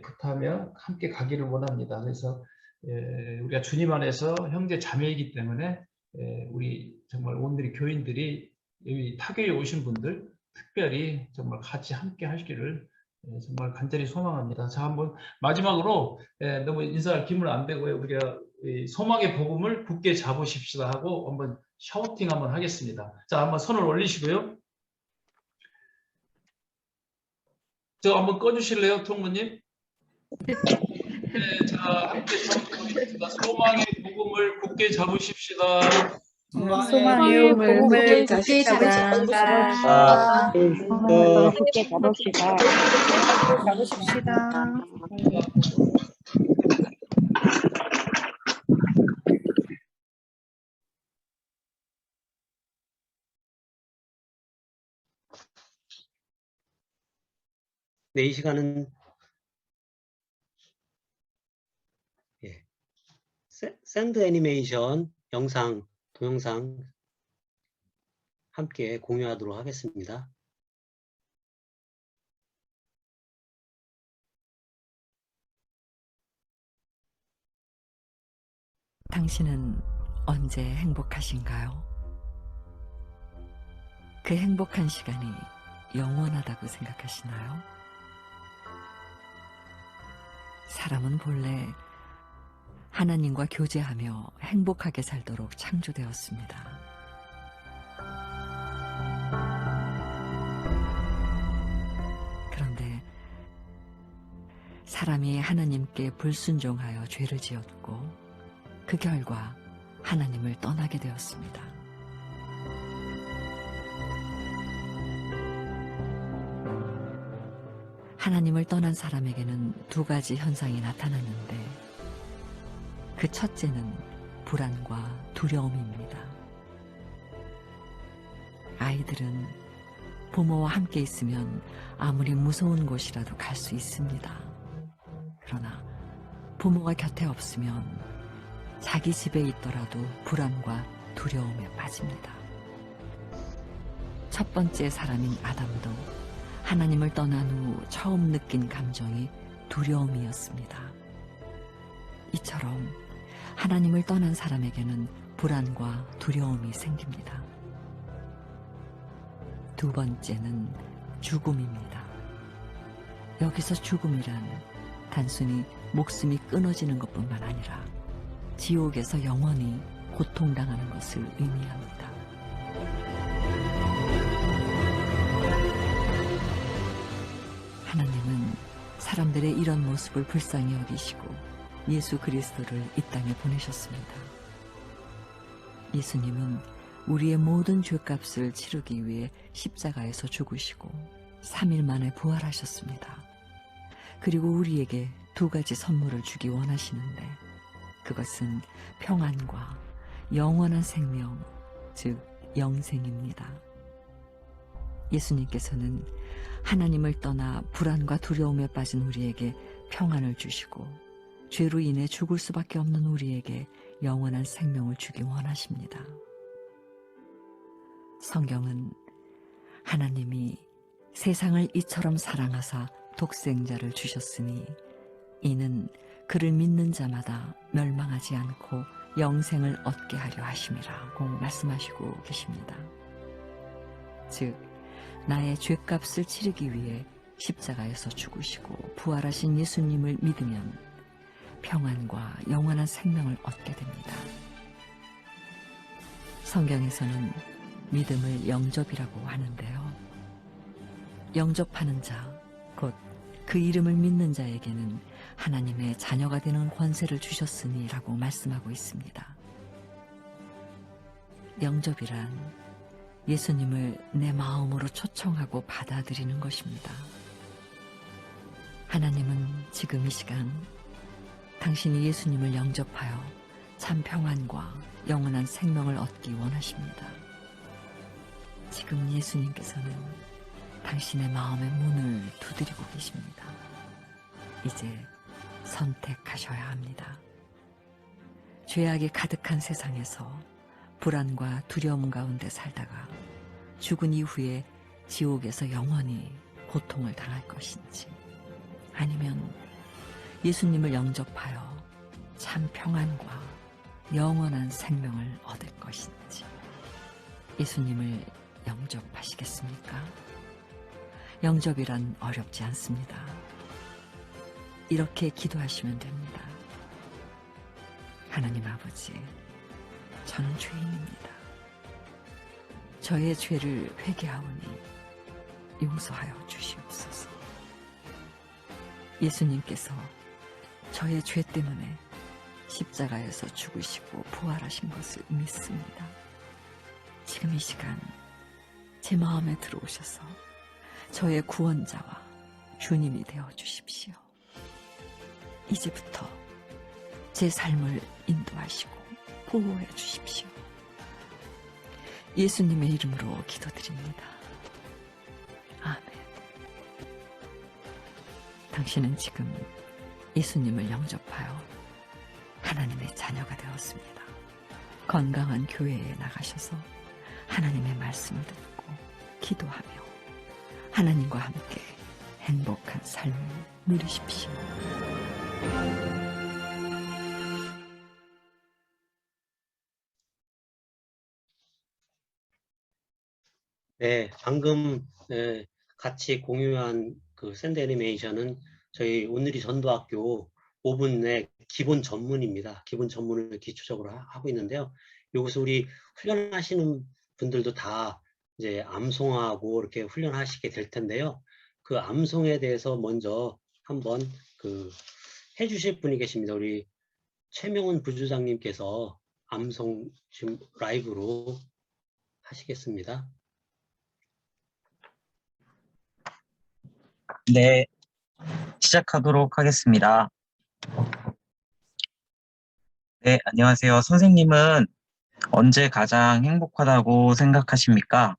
부타하며 함께 가기를 원합니다. 그래서 우리가 주님 안에서 형제 자매이기 때문에 우리 정말 온누리 교인들이 여기 타교에 오신 분들 특별히 정말 같이 함께 하시기를 정말 간절히 소망합니다. 자, 한번 마지막으로 너무 인사할 기물 안 되고요. 우리가 소망의 복음을 굳게 잡으십시다 하고 한번 샤우팅 한번 하겠습니다. 자, 한번 손을 올리시고요. 저 한번 꺼주실래요, 통무님? 네, 자, 함께 잡으십시다. 소망의 복음을 굳게 잡으십시다. 소망의 복음을 굳게 잡으십시다. 굳게 잡읍시다. 잡으십시다. 네, 이 시간은 샌드 애니메이션 영상, 동영상 함께 공유하도록 하겠습니다. 당신은 언제 행복하신가요? 그 행복한 시간이 영원하다고 생각하시나요? 사람은 본래 하나님과 교제하며 행복하게 살도록 창조되었습니다. 그런데 사람이 하나님께 불순종하여 죄를 지었고 그 결과 하나님을 떠나게 되었습니다. 하나님을 떠난 사람에게는 두 가지 현상이 나타났는데 그 첫째는 불안과 두려움입니다. 아이들은 부모와 함께 있으면 아무리 무서운 곳이라도 갈 수 있습니다. 그러나 부모가 곁에 없으면 자기 집에 있더라도 불안과 두려움에 빠집니다. 첫 번째 사람인 아담도 하나님을 떠난 후 처음 느낀 감정이 두려움이었습니다. 이처럼 하나님을 떠난 사람에게는 불안과 두려움이 생깁니다. 두 번째는 죽음입니다. 여기서 죽음이란 단순히 목숨이 끊어지는 것뿐만 아니라 지옥에서 영원히 고통당하는 것을 의미합니다. 하나님은 사람들의 이런 모습을 불쌍히 여기시고 예수 그리스도를 이 땅에 보내셨습니다. 예수님은 우리의 모든 죄값을 치르기 위해 십자가에서 죽으시고 3일 만에 부활하셨습니다. 그리고 우리에게 두 가지 선물을 주기 원하시는데 그것은 평안과 영원한 생명, 즉 영생입니다. 예수님께서는 하나님을 떠나 불안과 두려움에 빠진 우리에게 평안을 주시고 죄로 인해 죽을 수밖에 없는 우리에게 영원한 생명을 주기 원하십니다. 성경은 하나님이 세상을 이처럼 사랑하사 독생자를 주셨으니 이는 그를 믿는 자마다 멸망하지 않고 영생을 얻게 하려 하심이라고 말씀하시고 계십니다. 즉 나의 죄값을 치르기 위해 십자가에서 죽으시고 부활하신 예수님을 믿으면 평안과 영원한 생명을 얻게 됩니다. 성경에서는 믿음을 영접이라고 하는데요. 영접하는 자, 곧 그 이름을 믿는 자에게는 하나님의 자녀가 되는 권세를 주셨으니 라고 말씀하고 있습니다. 영접이란 예수님을 내 마음으로 초청하고 받아들이는 것입니다. 하나님은 지금 이 시간 당신이 예수님을 영접하여 참 평안과 영원한 생명을 얻기 원하십니다. 지금 예수님께서는 당신의 마음의 문을 두드리고 계십니다. 이제 선택하셔야 합니다. 죄악이 가득한 세상에서 불안과 두려움 가운데 살다가 죽은 이후에 지옥에서 영원히 고통을 당할 것인지, 아니면 예수님을 영접하여 참 평안과 영원한 생명을 얻을 것인지. 예수님을 영접하시겠습니까? 영접이란 어렵지 않습니다. 이렇게 기도하시면 됩니다. 하나님 아버지, 저는 죄인입니다. 저의 죄를 회개하오니 용서하여 주시옵소서. 예수님께서 저의 죄 때문에 십자가에서 죽으시고 부활하신 것을 믿습니다. 지금 이 시간 제 마음에 들어오셔서 저의 구원자와 주님이 되어 주십시오. 이제부터 제 삶을 인도하시고 보호해 주십시오. 예수님의 이름으로 기도드립니다. 아멘. 당신은 지금 예수님을 영접하여 하나님의 자녀가 되었습니다. 건강한 교회에 나가셔서 하나님의 말씀을 듣고 기도하며 하나님과 함께 행복한 삶을 누리십시오. 네, 방금 같이 공유한 그 샌드 애니메이션은 저희 오늘이 전도학교 5분 내 기본 전문입니다. 기본 전문을 기초적으로 하고 있는데요. 여기서 우리 훈련하시는 분들도 다 이제 암송하고 이렇게 훈련하시게 될 텐데요. 그 암송에 대해서 먼저 한번 해주실 분이 계십니다. 우리 최명훈 부주장님께서 암송 지금 라이브로 하시겠습니다. 네, 시작하도록 하겠습니다. 네, 안녕하세요. 선생님은 언제 가장 행복하다고 생각하십니까?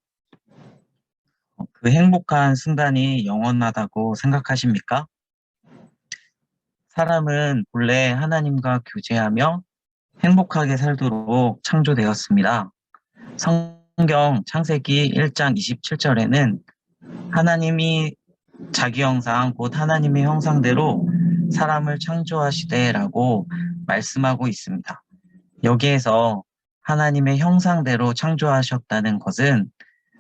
그 행복한 순간이 영원하다고 생각하십니까? 사람은 본래 하나님과 교제하며 행복하게 살도록 창조되었습니다. 성경 창세기 1장 27절에는 하나님이 자기 형상, 곧 하나님의 형상대로 사람을 창조하시되라고 말씀하고 있습니다. 여기에서 하나님의 형상대로 창조하셨다는 것은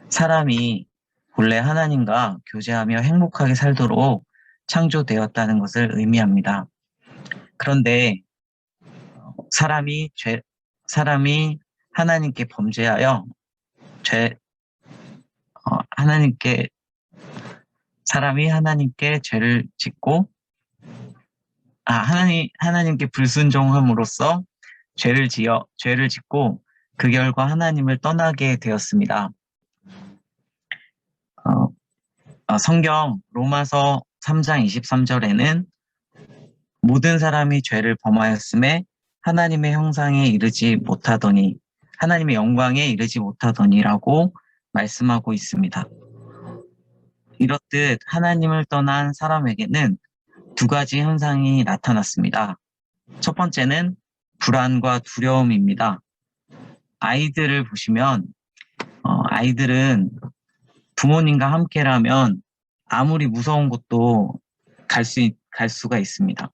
사람이 본래 하나님과 교제하며 행복하게 살도록 창조되었다는 것을 의미합니다. 그런데 사람이 하나님께 범죄하여 사람이 하나님께 죄를 짓고 하나님께 불순종함으로써 죄를 짓고 그 결과 하나님을 떠나게 되었습니다. 성경 로마서 3장 23절에는 모든 사람이 죄를 범하였음에 하나님의 형상에 이르지 못하더니 하나님의 영광에 이르지 못하더니라고 말씀하고 있습니다. 이렇듯 하나님을 떠난 사람에게는 두 가지 현상이 나타났습니다. 첫 번째는 불안과 두려움입니다. 아이들을 보시면 아이들은 부모님과 함께라면 아무리 무서운 곳도 갈 수가 있습니다.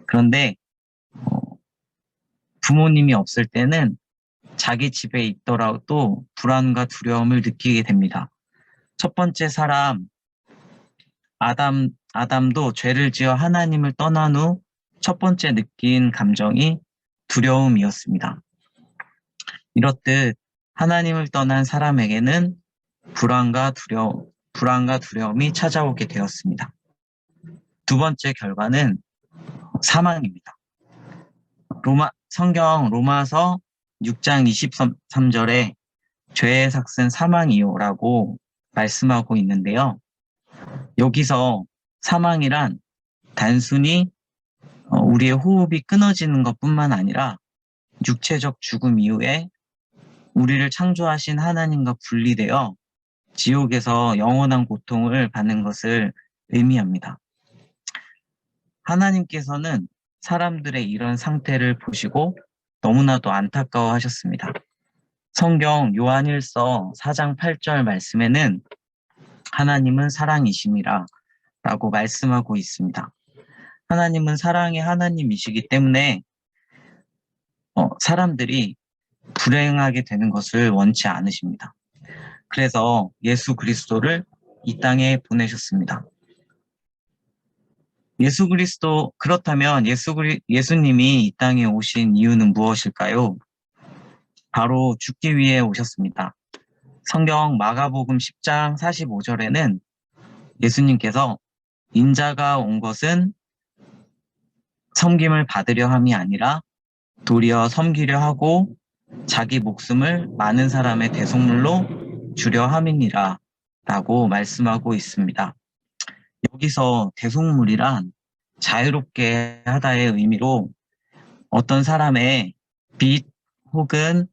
그런데 부모님이 없을 때는 자기 집에 있더라도 불안과 두려움을 느끼게 됩니다. 첫 번째 사람 아담도 죄를 지어 하나님을 떠난 후 첫 번째 느낀 감정이 두려움이었습니다. 이렇듯 하나님을 떠난 사람에게는 불안과 두려움이 찾아오게 되었습니다. 두 번째 결과는 사망입니다. 성경 로마서 6장 23절에 죄의 삭은 사망이요라고 말씀하고 있는데요. 여기서 사망이란 단순히 우리의 호흡이 끊어지는 것뿐만 아니라 육체적 죽음 이후에 우리를 창조하신 하나님과 분리되어 지옥에서 영원한 고통을 받는 것을 의미합니다. 하나님께서는 사람들의 이런 상태를 보시고 너무나도 안타까워하셨습니다. 성경 요한일서 4장 8절 말씀에는 하나님은 사랑이심이라 라고 말씀하고 있습니다. 하나님은 사랑의 하나님이시기 때문에 사람들이 불행하게 되는 것을 원치 않으십니다. 그래서 예수 그리스도를 이 땅에 보내셨습니다. 그렇다면 예수님이 이 땅에 오신 이유는 무엇일까요? 바로 죽기 위해 오셨습니다. 성경 마가복음 10장 45절에는 예수님께서 인자가 온 것은 섬김을 받으려 함이 아니라 도리어 섬기려 하고 자기 목숨을 많은 사람의 대속물로 주려 함이니라 라고 말씀하고 있습니다. 여기서 대속물이란 자유롭게 하다의 의미로 어떤 사람의 빚 혹은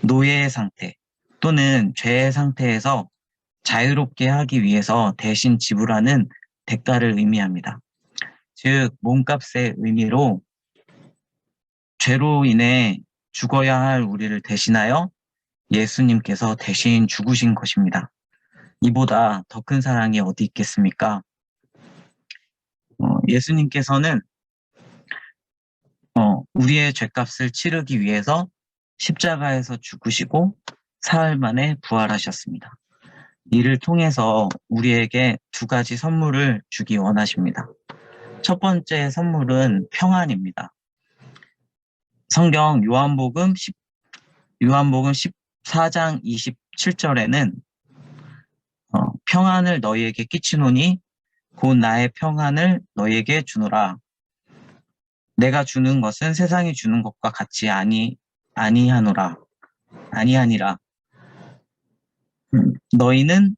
노예의 상태 또는 죄의 상태에서 자유롭게 하기 위해서 대신 지불하는 대가를 의미합니다. 즉 몸값의 의미로 죄로 인해 죽어야 할 우리를 대신하여 예수님께서 대신 죽으신 것입니다. 이보다 더 큰 사랑이 어디 있겠습니까? 예수님께서는 우리의 죄값을 치르기 위해서 십자가에서 죽으시고 사흘 만에 부활하셨습니다. 이를 통해서 우리에게 두 가지 선물을 주기 원하십니다. 첫 번째 선물은 평안입니다. 성경 요한복음 14장 27절에는 평안을 너희에게 끼치노니 곧 나의 평안을 너희에게 주노라. 내가 주는 것은 세상이 주는 것과 같이 아니하니라. 너희는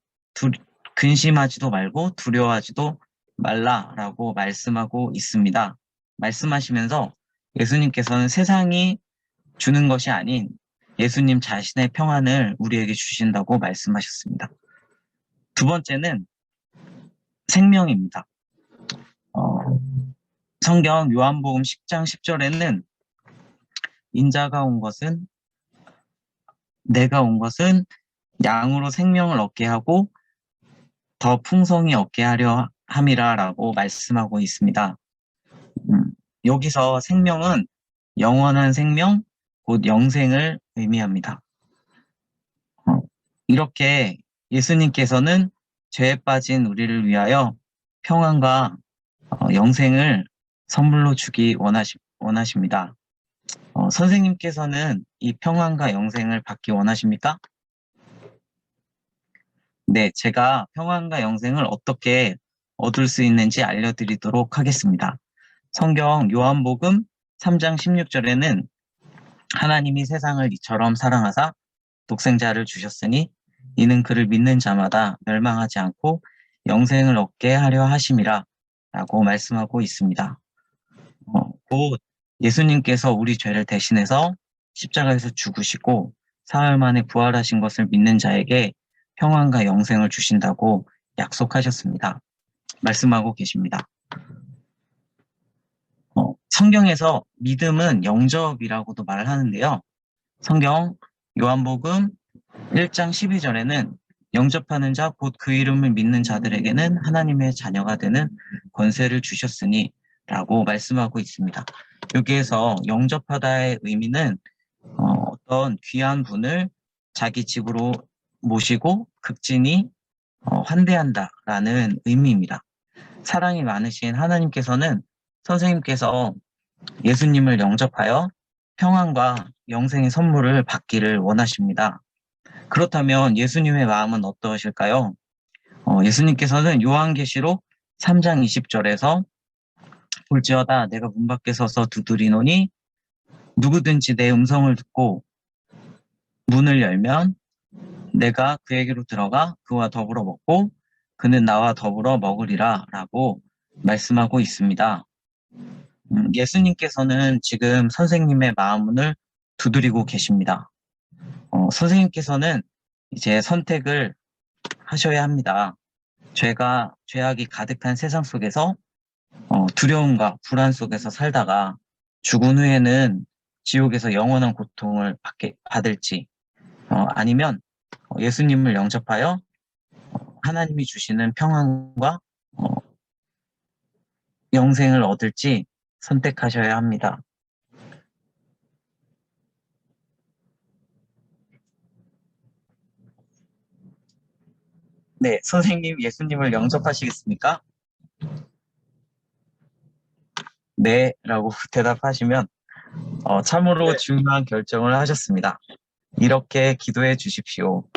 근심하지도 말고 두려워하지도 말라라고 말씀하고 있습니다. 말씀하시면서 예수님께서는 세상이 주는 것이 아닌 예수님 자신의 평안을 우리에게 주신다고 말씀하셨습니다. 두 번째는 생명입니다. 성경 요한복음 10장 10절에는 내가 온 것은 양으로 생명을 얻게 하고 더 풍성히 얻게 하려 함이라라고 말씀하고 있습니다. 여기서 생명은 영원한 생명, 곧 영생을 의미합니다. 이렇게 예수님께서는 죄에 빠진 우리를 위하여 평안과 영생을 선물로 주기 원하십니다. 선생님께서는 이 평안과 영생을 받기 원하십니까? 네, 제가 평안과 영생을 어떻게 얻을 수 있는지 알려드리도록 하겠습니다. 성경 요한복음 3장 16절에는 하나님이 세상을 이처럼 사랑하사 독생자를 주셨으니 이는 그를 믿는 자마다 멸망하지 않고 영생을 얻게 하려 하심이라 라고 말씀하고 있습니다. 곧 예수님께서 우리 죄를 대신해서 십자가에서 죽으시고 사흘 만에 부활하신 것을 믿는 자에게 평안과 영생을 주신다고 약속하셨습니다. 말씀하고 계십니다. 성경에서 믿음은 영접이라고도 말을 하는데요. 성경 요한복음 1장 12절에는 영접하는 자 곧 그 이름을 믿는 자들에게는 하나님의 자녀가 되는 권세를 주셨으니 라고 말씀하고 있습니다. 여기에서 영접하다의 의미는 어떤 귀한 분을 자기 집으로 모시고 극진히 환대한다라는 의미입니다. 사랑이 많으신 하나님께서는 선생님께서 예수님을 영접하여 평안과 영생의 선물을 받기를 원하십니다. 그렇다면 예수님의 마음은 어떠실까요? 예수님께서는 요한계시록 3장 20절에서 볼지어다 내가 문 밖에 서서 두드리노니 누구든지 내 음성을 듣고 문을 열면 내가 그에게로 들어가 그와 더불어 먹고 그는 나와 더불어 먹으리라 라고 말씀하고 있습니다. 예수님께서는 지금 선생님의 마음문을 두드리고 계십니다. 선생님께서는 이제 선택을 하셔야 합니다. 죄악이 가득한 세상 속에서 두려움과 불안 속에서 살다가 죽은 후에는 지옥에서 영원한 고통을 받을지, 아니면 예수님을 영접하여 하나님이 주시는 평안과 영생을 얻을지 선택하셔야 합니다. 네, 선생님 예수님을 영접하시겠습니까? 네, 라고 대답하시면 참으로 네. 중요한 결정을 하셨습니다. 이렇게 기도해 주십시오.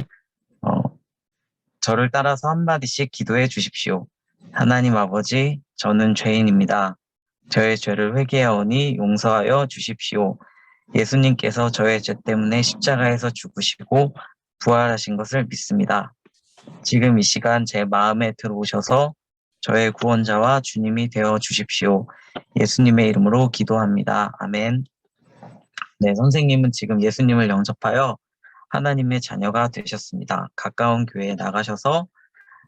저를 따라서 한마디씩 기도해 주십시오. 하나님 아버지, 저는 죄인입니다. 저의 죄를 회개하오니 용서하여 주십시오. 예수님께서 저의 죄 때문에 십자가에서 죽으시고 부활하신 것을 믿습니다. 지금 이 시간 제 마음에 들어오셔서 저의 구원자와 주님이 되어 주십시오. 예수님의 이름으로 기도합니다. 아멘. 네, 선생님은 지금 예수님을 영접하여 하나님의 자녀가 되셨습니다. 가까운 교회에 나가셔서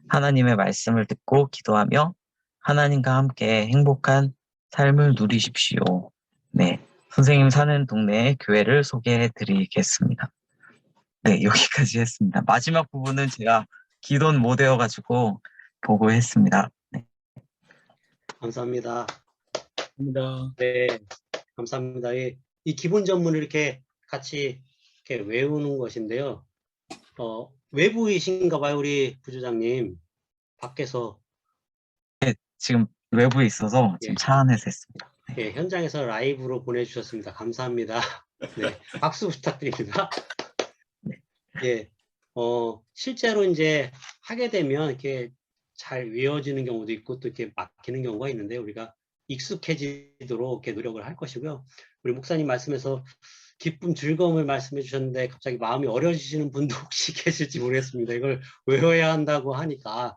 하나님의 말씀을 듣고 기도하며 하나님과 함께 행복한 삶을 누리십시오. 네, 선생님 사는 동네의 교회를 소개해 드리겠습니다. 네, 여기까지 했습니다. 마지막 부분은 제가 기도는 못 외워가지고 보고 했습니다. 네. 감사합니다. 감사합니다. 네, 감사합니다. 이 기본 전문을 이렇게 같이 이렇게 외우는 것인데요. 외부이신가 봐요, 우리 부주장님. 밖에서 지금 외부에 있어서 지금 예. 차 안에서 했습니다. 예, 현장에서 라이브로 보내주셨습니다. 감사합니다. 네, 박수 부탁드립니다. 예, 실제로 이제 하게 되면 이렇게 잘 외워지는 경우도 있고 또 이렇게 막히는 경우가 있는데 우리가 익숙해지도록 이렇게 노력을 할 것이고요. 우리 목사님 말씀에서 기쁨, 즐거움을 말씀해 주셨는데 갑자기 마음이 어려지시는 분도 혹시 계실지 모르겠습니다. 이걸 외워야 한다고 하니까.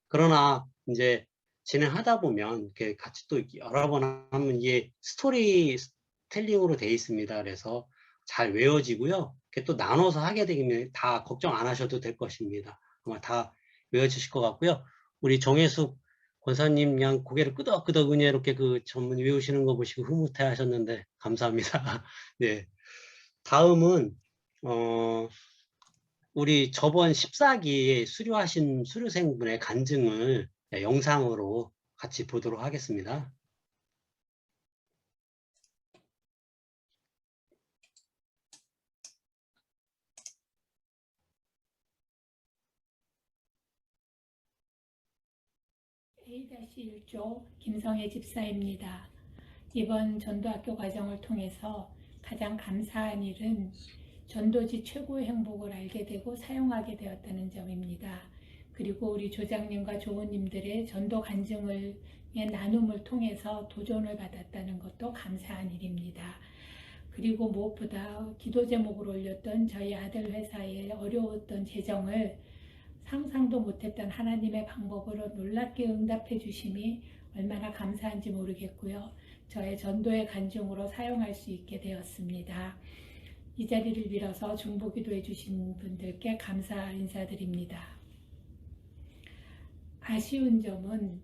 그러나 이제 진행하다 보면 이렇게 같이 또 여러 번 하면 이게 스토리 텔링으로 돼 있습니다. 그래서 잘 외워지고요. 이렇게 또 나눠서 하게 되면 다 걱정 안 하셔도 될 것입니다. 아마 다 외워지실 것 같고요. 우리 정혜숙 권사님 그냥 고개를 끄덕끄덕 은혜롭게 그 전문 외우시는 거 보시고 흐뭇해 하셨는데 감사합니다. 네. 다음은 우리 저번 14기에 수료하신 수료생분의 간증을 영상으로 같이 보도록 하겠습니다. A-1조 김성애 집사입니다. 이번 전도학교 과정을 통해서 가장 감사한 일은 전도지 최고의 행복을 알게 되고 사용하게 되었다는 점입니다. 그리고 우리 조장님과 조원님들의 전도 간증의 나눔을 통해서 도전을 받았다는 것도 감사한 일입니다. 그리고 무엇보다 기도 제목으로 올렸던 저희 아들 회사의 어려웠던 재정을 상상도 못했던 하나님의 방법으로 놀랍게 응답해 주심이 얼마나 감사한지 모르겠고요. 저의 전도의 간증으로 사용할 수 있게 되었습니다. 이 자리를 빌어서 중보기도해 주신 분들께 감사 인사드립니다. 아쉬운 점은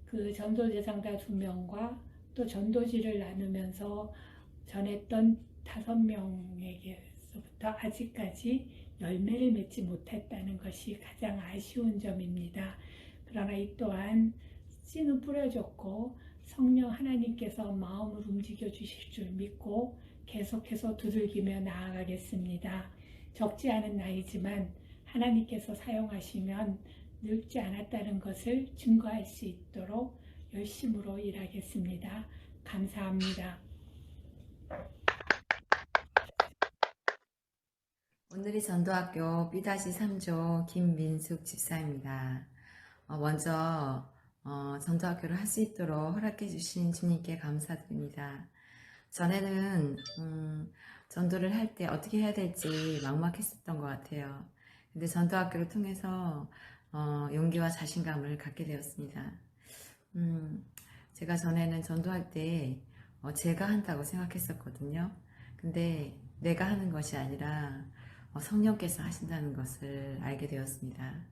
그 전도대상자 2명과 또 전도지를 나누면서 전했던 5명에게서부터 아직까지 열매를 맺지 못했다는 것이 가장 아쉬운 점입니다. 그러나 이 또한 씨는 뿌려졌고 성령 하나님께서 마음을 움직여 주실 줄 믿고 계속해서 두들기며 나아가겠습니다. 적지 않은 나이지만 하나님께서 사용하시면 늙지 않았다는 것을 증거할 수 있도록 열심으로 일하겠습니다. 감사합니다. 오늘의 전도학교 B-3조 김민숙 집사입니다. 먼저 전도학교를 할 수 있도록 허락해 주신 주님께 감사드립니다. 전에는 전도를 할 때 어떻게 해야 될지 막막했었던 것 같아요. 근데 전도학교를 통해서 용기와 자신감을 갖게 되었습니다. 제가 전에는 전도할 때 제가 한다고 생각했었거든요. 근데 내가 하는 것이 아니라 성령께서 하신다는 것을 알게 되었습니다.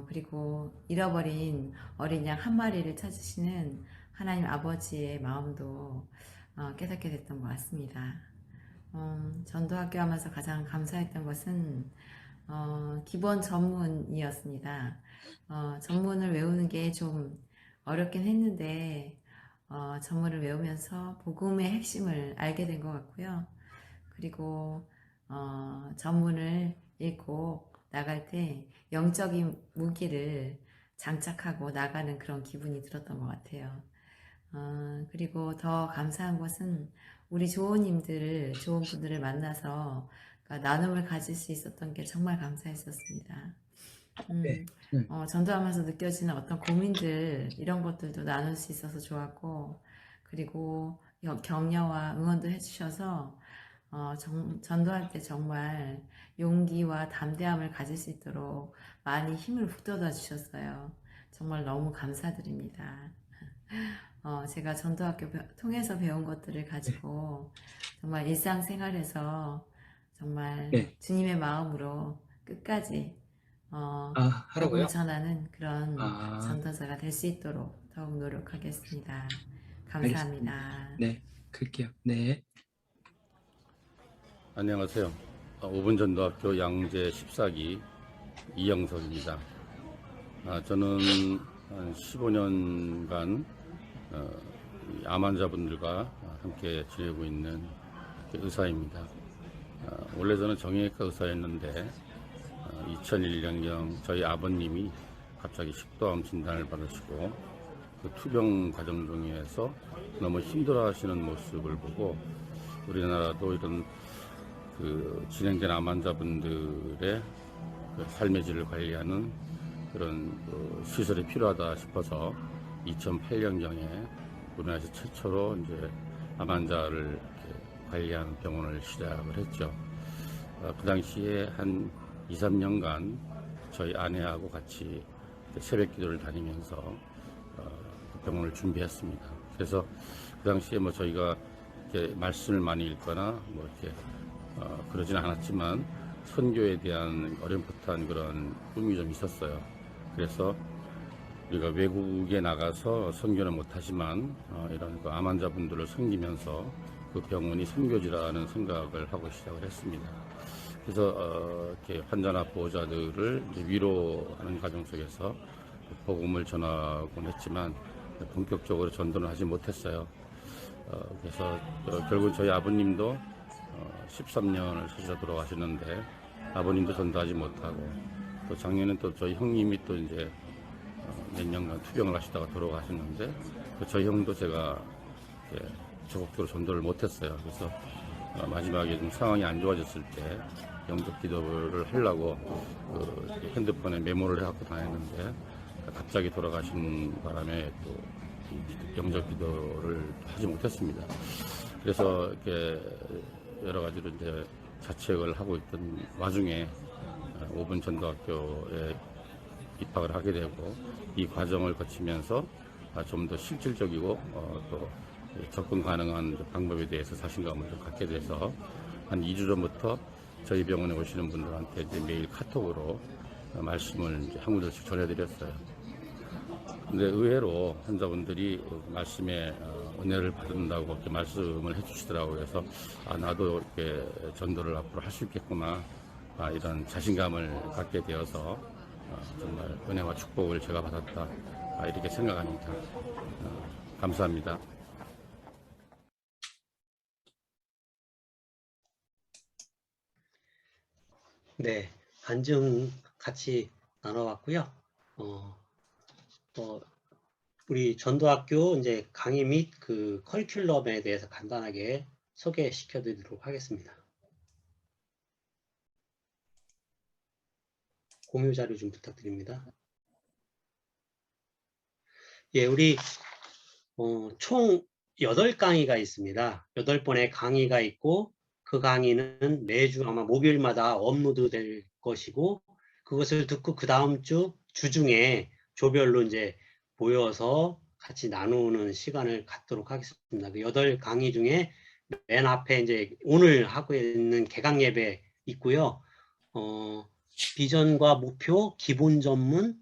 그리고 잃어버린 어린 양 한 마리를 찾으시는 하나님 아버지의 마음도 깨닫게 됐던 것 같습니다. 전도학교 하면서 가장 감사했던 것은 기본 전문이었습니다. 전문을 외우는 게 좀 어렵긴 했는데 전문을 외우면서 복음의 핵심을 알게 된 것 같고요. 그리고 전문을 읽고 나갈 때 영적인 무기를 장착하고 나가는 그런 기분이 들었던 것 같아요. 그리고 더 감사한 것은 우리 좋은 분들을 만나서 나눔을 가질 수 있었던 게 정말 감사했었습니다. 전도하면서 느껴지는 어떤 고민들, 이런 것들도 나눌 수 있어서 좋았고, 그리고 격려와 응원도 해주셔서 전도할 때 정말 용기와 담대함을 가질 수 있도록 많이 힘을 북돋아 주셨어요. 정말 너무 감사드립니다. 제가 전도학교 통해서 배운 것들을 가지고 정말 일상생활에서 정말 네. 주님의 마음으로 끝까지 하라고요? 복음을 전하는 그런 아. 전도자가 될 수 있도록 더욱 노력하겠습니다. 감사합니다. 네, 클게요. 네. 안녕하세요. 5분 전도학교 양재 14기 이영석입니다. 저는 한 15년간 암 환자분들과 함께 지내고 있는 의사입니다. 원래 저는 정형외과 의사였는데 2001년경 저희 아버님이 갑자기 식도암 진단을 받으시고 그 투병 과정 중에서 너무 힘들어하시는 모습을 보고 우리나라도 이런 진행된 암 환자분들의 삶의 질을 관리하는 그런 시설이 필요하다 싶어서 2008년경에 우리나라에서 최초로 이제 암 환자를 관리하는 병원을 시작을 했죠. 그 당시에 한 2, 3년간 저희 아내하고 같이 새벽 기도를 다니면서 그 병원을 준비했습니다. 그래서 그 당시에 뭐 저희가 이렇게 말씀을 많이 읽거나 뭐 이렇게 그러지는 않았지만 선교에 대한 어렴풋한 그런 꿈이 좀 있었어요. 그래서 우리가 외국에 나가서 선교는 못하지만 이런 암 환자분들을 섬기면서 그 병원이 선교지라는 생각을 하고 시작을 했습니다. 그래서 이렇게 환자나 보호자들을 위로하는 과정 속에서 복음을 전하곤 했지만 본격적으로 전도는 하지 못했어요. 그래서 결국 저희 아버님도 13년을 사시다 돌아가셨는데 아버님도 전도하지 못하고 또 작년에 또 저희 형님이 또 이제 몇 년간 투병을 하시다가 돌아가셨는데 저희 형도 제가 적극적으로 전도를 못했어요. 그래서 마지막에 좀 상황이 안 좋아졌을 때 영적 기도를 하려고 핸드폰에 메모를 해갖고 다녔는데 갑자기 돌아가신 바람에 또 영적 기도를 하지 못했습니다. 그래서 이렇게 여러 가지로 이제 자책을 하고 있던 와중에 5분 전도학교에 입학을 하게 되고 이 과정을 거치면서 좀 더 실질적이고 또 접근 가능한 방법에 대해서 자신감을 좀 갖게 돼서 한 2주 전부터 저희 병원에 오시는 분들한테 이제 매일 카톡으로 말씀을 이제 한 구절씩 전해드렸어요. 근데 의외로 환자분들이 말씀에 은혜를 받는다고 이렇게 말씀을 해주시더라고요. 그래서 나도 이렇게 전도를 앞으로 할 수 있겠구나 이런 자신감을 갖게 되어서 정말 은혜와 축복을 제가 받았다 이렇게 생각합니다. 감사합니다. 네, 간증 같이 나눠봤고요. 우리 전도학교 이제 강의 및 그 커리큘럼에 대해서 간단하게 소개시켜 드리도록 하겠습니다. 공유 자료 좀 부탁드립니다. 예, 우리 총 8강의가 있습니다. 8번의 강의가 있고 그 강의는 매주 아마 목요일마다 업로드될 것이고 그것을 듣고 그 다음 주 주중에 조별로 이제 모여서 같이 나누는 시간을 갖도록 하겠습니다. 그 8강의 중에 맨 앞에 이제 오늘 하고 있는 개강 예배 있고요. 비전과 목표, 기본 전문,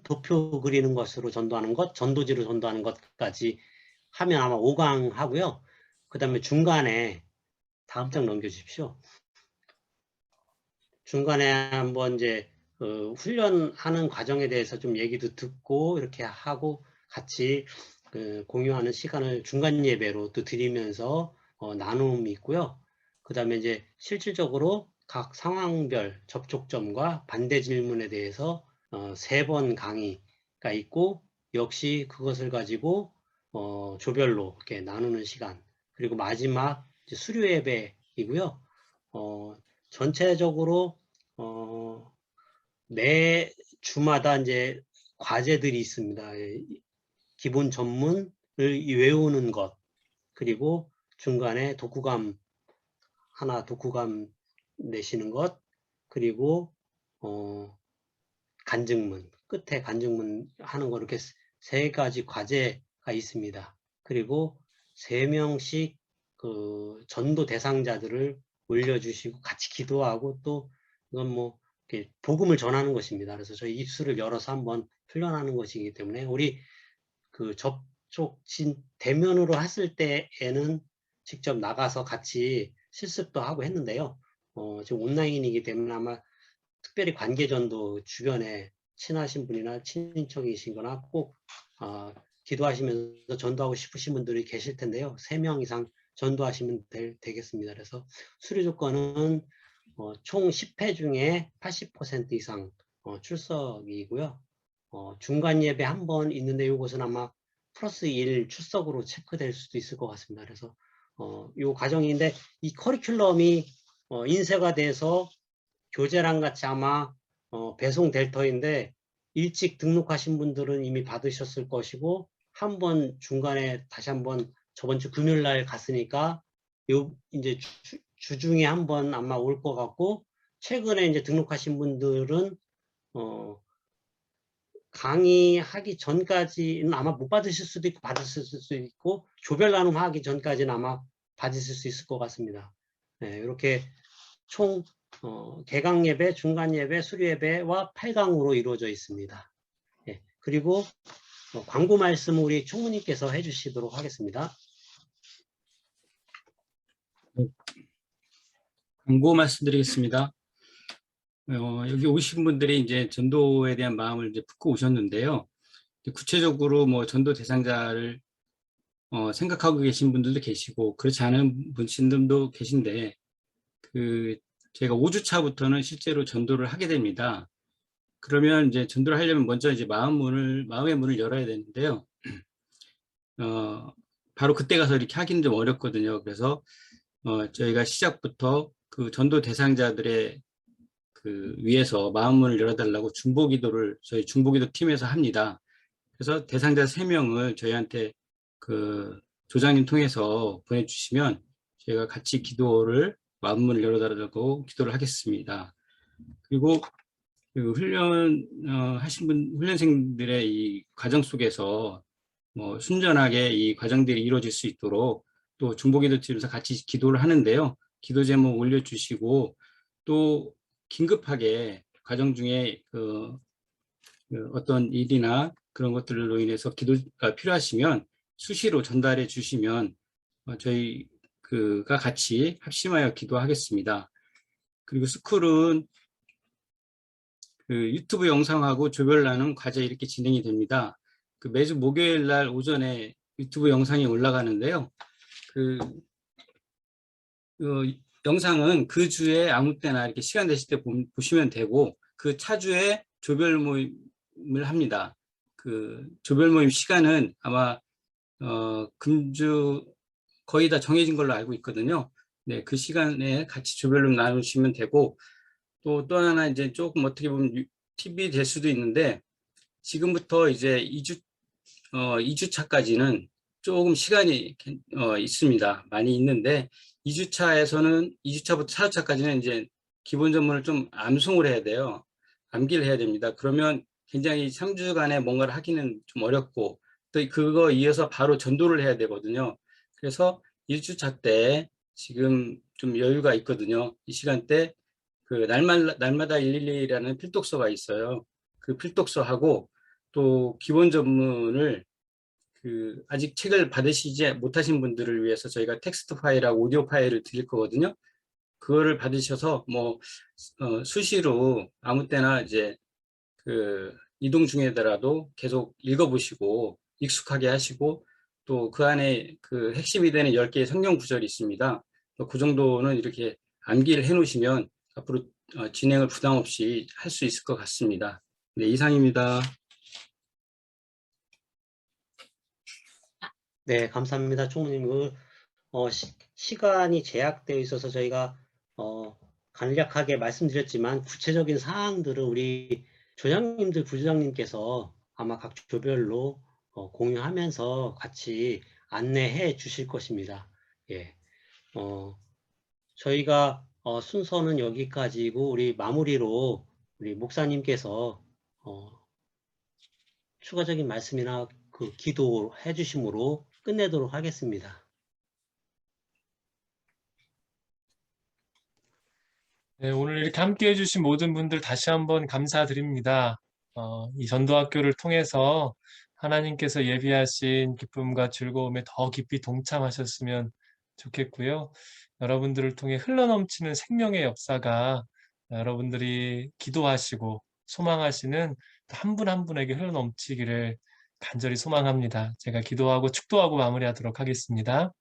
도표 그리는 것으로 전도하는 것, 전도지로 전도하는 것까지 하면 아마 5강 하고요. 그 다음에 중간에 다음 장 넘겨주십시오. 중간에 한번 이제 훈련하는 과정에 대해서 좀 얘기도 듣고 이렇게 하고 같이 공유하는 시간을 중간 예배로 또 드리면서 나눔이 있고요. 그 다음에 이제 실질적으로 각 상황별 접촉점과 반대 질문에 대해서 3번 강의가 있고 역시 그것을 가지고 조별로 이렇게 나누는 시간, 그리고 마지막 이제 수료 예배이고요. 전체적으로 매 주마다 이제 과제들이 있습니다. 기본 전문을 외우는 것, 그리고 중간에 독후감 내시는 것, 그리고 간증문, 끝에 간증문 하는 거, 이렇게 3가지 과제가 있습니다. 그리고 3명씩 그 전도 대상자들을 올려주시고 같이 기도하고, 또 이건 뭐 이렇게 복음을 전하는 것입니다. 그래서 저희 입술을 열어서 한번 훈련하는 것이기 때문에 우리 그 접촉 대면으로 했을 때에는 직접 나가서 같이 실습도 하고 했는데요. 지금 온라인이기 때문에 아마 특별히 관계전도 주변에 친하신 분이나 친인척이신 거나 꼭 기도하시면서 전도하고 싶으신 분들이 계실 텐데요. 3명 이상 전도하시면 되겠습니다. 그래서 수료 조건은 총 10회 중에 80% 이상 출석이고요. 중간 예배 한 번 있는데 이것은 아마 플러스 1 출석으로 체크될 수도 있을 것 같습니다. 그래서 이 과정인데, 이 커리큘럼이 인쇄가 돼서 교재랑 같이 아마 배송될 터인데, 일찍 등록하신 분들은 이미 받으셨을 것이고, 한번 중간에 다시 한번 저번 주 금요일 날 갔으니까 이제 주중에 한번 아마 올 것 같고, 최근에 이제 등록하신 분들은 강의하기 전까지는 아마 못 받으실 수도 있고 받으실 수도 있고, 조별 나눔 하기 전까지는 아마 받으실 수 있을 것 같습니다. 네, 이렇게 총 개강 예배, 중간 예배, 수료 예배와 8강으로 이루어져 있습니다. 네, 그리고 광고 말씀 우리 총무님께서 해주시도록 하겠습니다. 광고 말씀드리겠습니다. 여기 오신 분들이 이제 전도에 대한 마음을 이제 품고 오셨는데요. 구체적으로 뭐 전도 대상자를 생각하고 계신 분들도 계시고 그렇지 않은 분들도 계신데, 저희가 5주차부터는 실제로 전도를 하게 됩니다. 그러면 이제 전도를 하려면 먼저 이제 마음의 문을 열어야 되는데요. 바로 그때 가서 이렇게 하기는 좀 어렵거든요. 그래서 저희가 시작부터 그 전도 대상자들의 위해서 마음문을 열어달라고 중보기도를 저희 중보기도 팀에서 합니다. 그래서 대상자 3명을 저희한테 조장님 통해서 보내주시면 저희가 같이 마음문을 열어달라고 기도를 하겠습니다. 그리고 훈련생들의 이 과정 속에서 순전하게 이 과정들이 이루어질 수 있도록 또 중보기도 팀에서 같이 기도를 하는데요. 기도 제목 올려주시고, 또 긴급하게 과정 중에 어떤 일이나 그런 것들로 인해서 기도가 필요하시면 수시로 전달해 주시면 저희가 같이 합심하여 기도하겠습니다. 그리고 스쿨은 유튜브 영상하고 조별 나눔 과제 이렇게 진행이 됩니다. 매주 목요일 날 오전에 유튜브 영상이 올라가는데요. 영상은 그 주에 아무 때나 이렇게 시간 되실 때 보시면 되고, 그 차주에 조별 모임을 합니다. 조별 모임 시간은 아마 금주 거의 다 정해진 걸로 알고 있거든요. 네, 그 시간에 같이 조별로 나누시면 되고, 또 하나 이제 조금 어떻게 보면 팁이 될 수도 있는데, 지금부터 이제 2주차까지는 조금 시간이 있습니다. 많이 있는데, 2주차부터 4주차까지는 이제 기본 전문을 좀 암송을 해야 돼요. 암기를 해야 됩니다. 그러면 굉장히 3주간에 뭔가를 하기는 좀 어렵고, 또 그거 이어서 바로 전도를 해야 되거든요. 그래서 1주차 때 지금 좀 여유가 있거든요. 이 시간 때 그 날마다 112라는 필독서가 있어요. 그 필독서하고 또 기본 전문을 그 아직 책을 받으시지 못하신 분들을 위해서 저희가 텍스트 파일하고 오디오 파일을 드릴 거거든요. 그거를 받으셔서 뭐 수시로 아무 때나 이제 그 이동 중에더라도 계속 읽어보시고 익숙하게 하시고 또 그 안에 그 핵심이 되는 10개의 성경 구절이 있습니다. 그 정도는 이렇게 암기를 해 놓으시면 앞으로 진행을 부담 없이 할 수 있을 것 같습니다. 네, 이상입니다. 네, 감사합니다. 총무님. 시간이 제약되어 있어서 저희가 간략하게 말씀드렸지만 구체적인 사항들은 우리 조장님들, 부조장님께서 아마 각 조별로 공유하면서 같이 안내해 주실 것입니다. 예. 저희가 순서는 여기까지고 우리 마무리로 우리 목사님께서 추가적인 말씀이나 그 기도해 주심으로 끝내도록 하겠습니다. 네, 오늘 이렇게 함께 해주신 모든 분들 다시 한번 감사드립니다. 이 전도학교를 통해서 하나님께서 예비하신 기쁨과 즐거움에 더 깊이 동참하셨으면 좋겠고요. 여러분들을 통해 흘러넘치는 생명의 역사가 여러분들이 기도하시고 소망하시는 한 분 한 분에게 흘러넘치기를 간절히 소망합니다. 제가 기도하고 축도하고 마무리하도록 하겠습니다.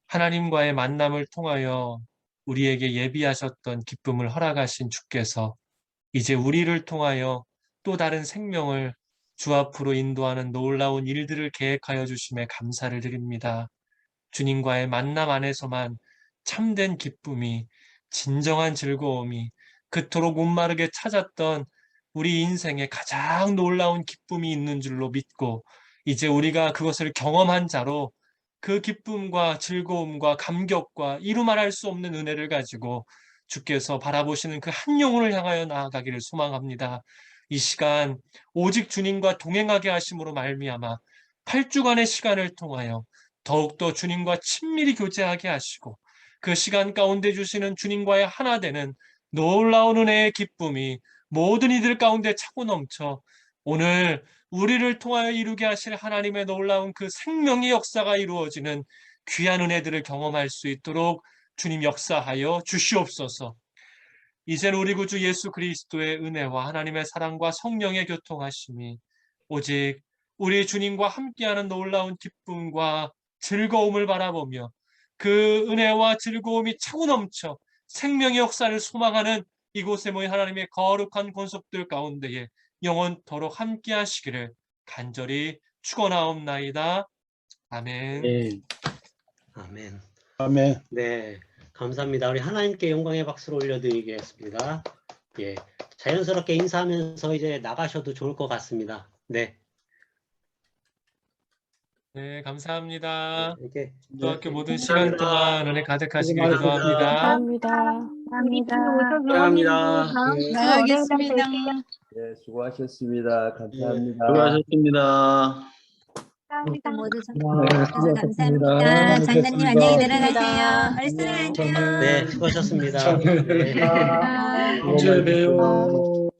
하나님과의 만남을 통하여 우리에게 예비하셨던 기쁨을 허락하신 주께서 이제 우리를 통하여 또 다른 생명을 주 앞으로 인도하는 놀라운 일들을 계획하여 주심에 감사를 드립니다. 주님과의 만남 안에서만 참된 기쁨이, 진정한 즐거움이, 그토록 목마르게 찾았던 우리 인생에 가장 놀라운 기쁨이 있는 줄로 믿고 이제 우리가 그것을 경험한 자로 그 기쁨과 즐거움과 감격과 이루 말할 수 없는 은혜를 가지고 주께서 바라보시는 그 한 영혼을 향하여 나아가기를 소망합니다. 이 시간 오직 주님과 동행하게 하심으로 말미암아 8주간의 시간을 통하여 더욱더 주님과 친밀히 교제하게 하시고 그 시간 가운데 주시는 주님과의 하나 되는 놀라운 은혜의 기쁨이 모든 이들 가운데 차고 넘쳐 오늘 우리를 통하여 이루게 하실 하나님의 놀라운 그 생명의 역사가 이루어지는 귀한 은혜들을 경험할 수 있도록 주님 역사하여 주시옵소서. 이제는 우리 구주 예수 그리스도의 은혜와 하나님의 사랑과 성령의 교통하심이 오직 우리 주님과 함께하는 놀라운 기쁨과 즐거움을 바라보며 그 은혜와 즐거움이 차고 넘쳐 생명의 역사를 소망하는 이곳에 모인 하나님의 거룩한 권속들 가운데에 영원토록 함께 하시기를 간절히 축원하옵나이다. 아멘. 네. 아멘. 아멘. 네, 감사합니다. 우리 하나님께 영광의 박수를 올려드리겠습니다. 예, 자연스럽게 인사하면서 이제 나가셔도 좋을 것 같습니다. 네. 네, 감사합니다. 이렇게 전도학교 모든 시간 동안 은혜 가득하시길 수고 기도합니다. 감사합니다. 감사합니다. 나가겠습니다. 네, 수고하셨습니다. 감사합니다. 수고하셨습니다. 모두 수고하셨습니다. 감사합니다. 장관님 안녕히 들어가세요. 말씀할게요. 네, 수고하셨습니다. 네. 언제 봬요.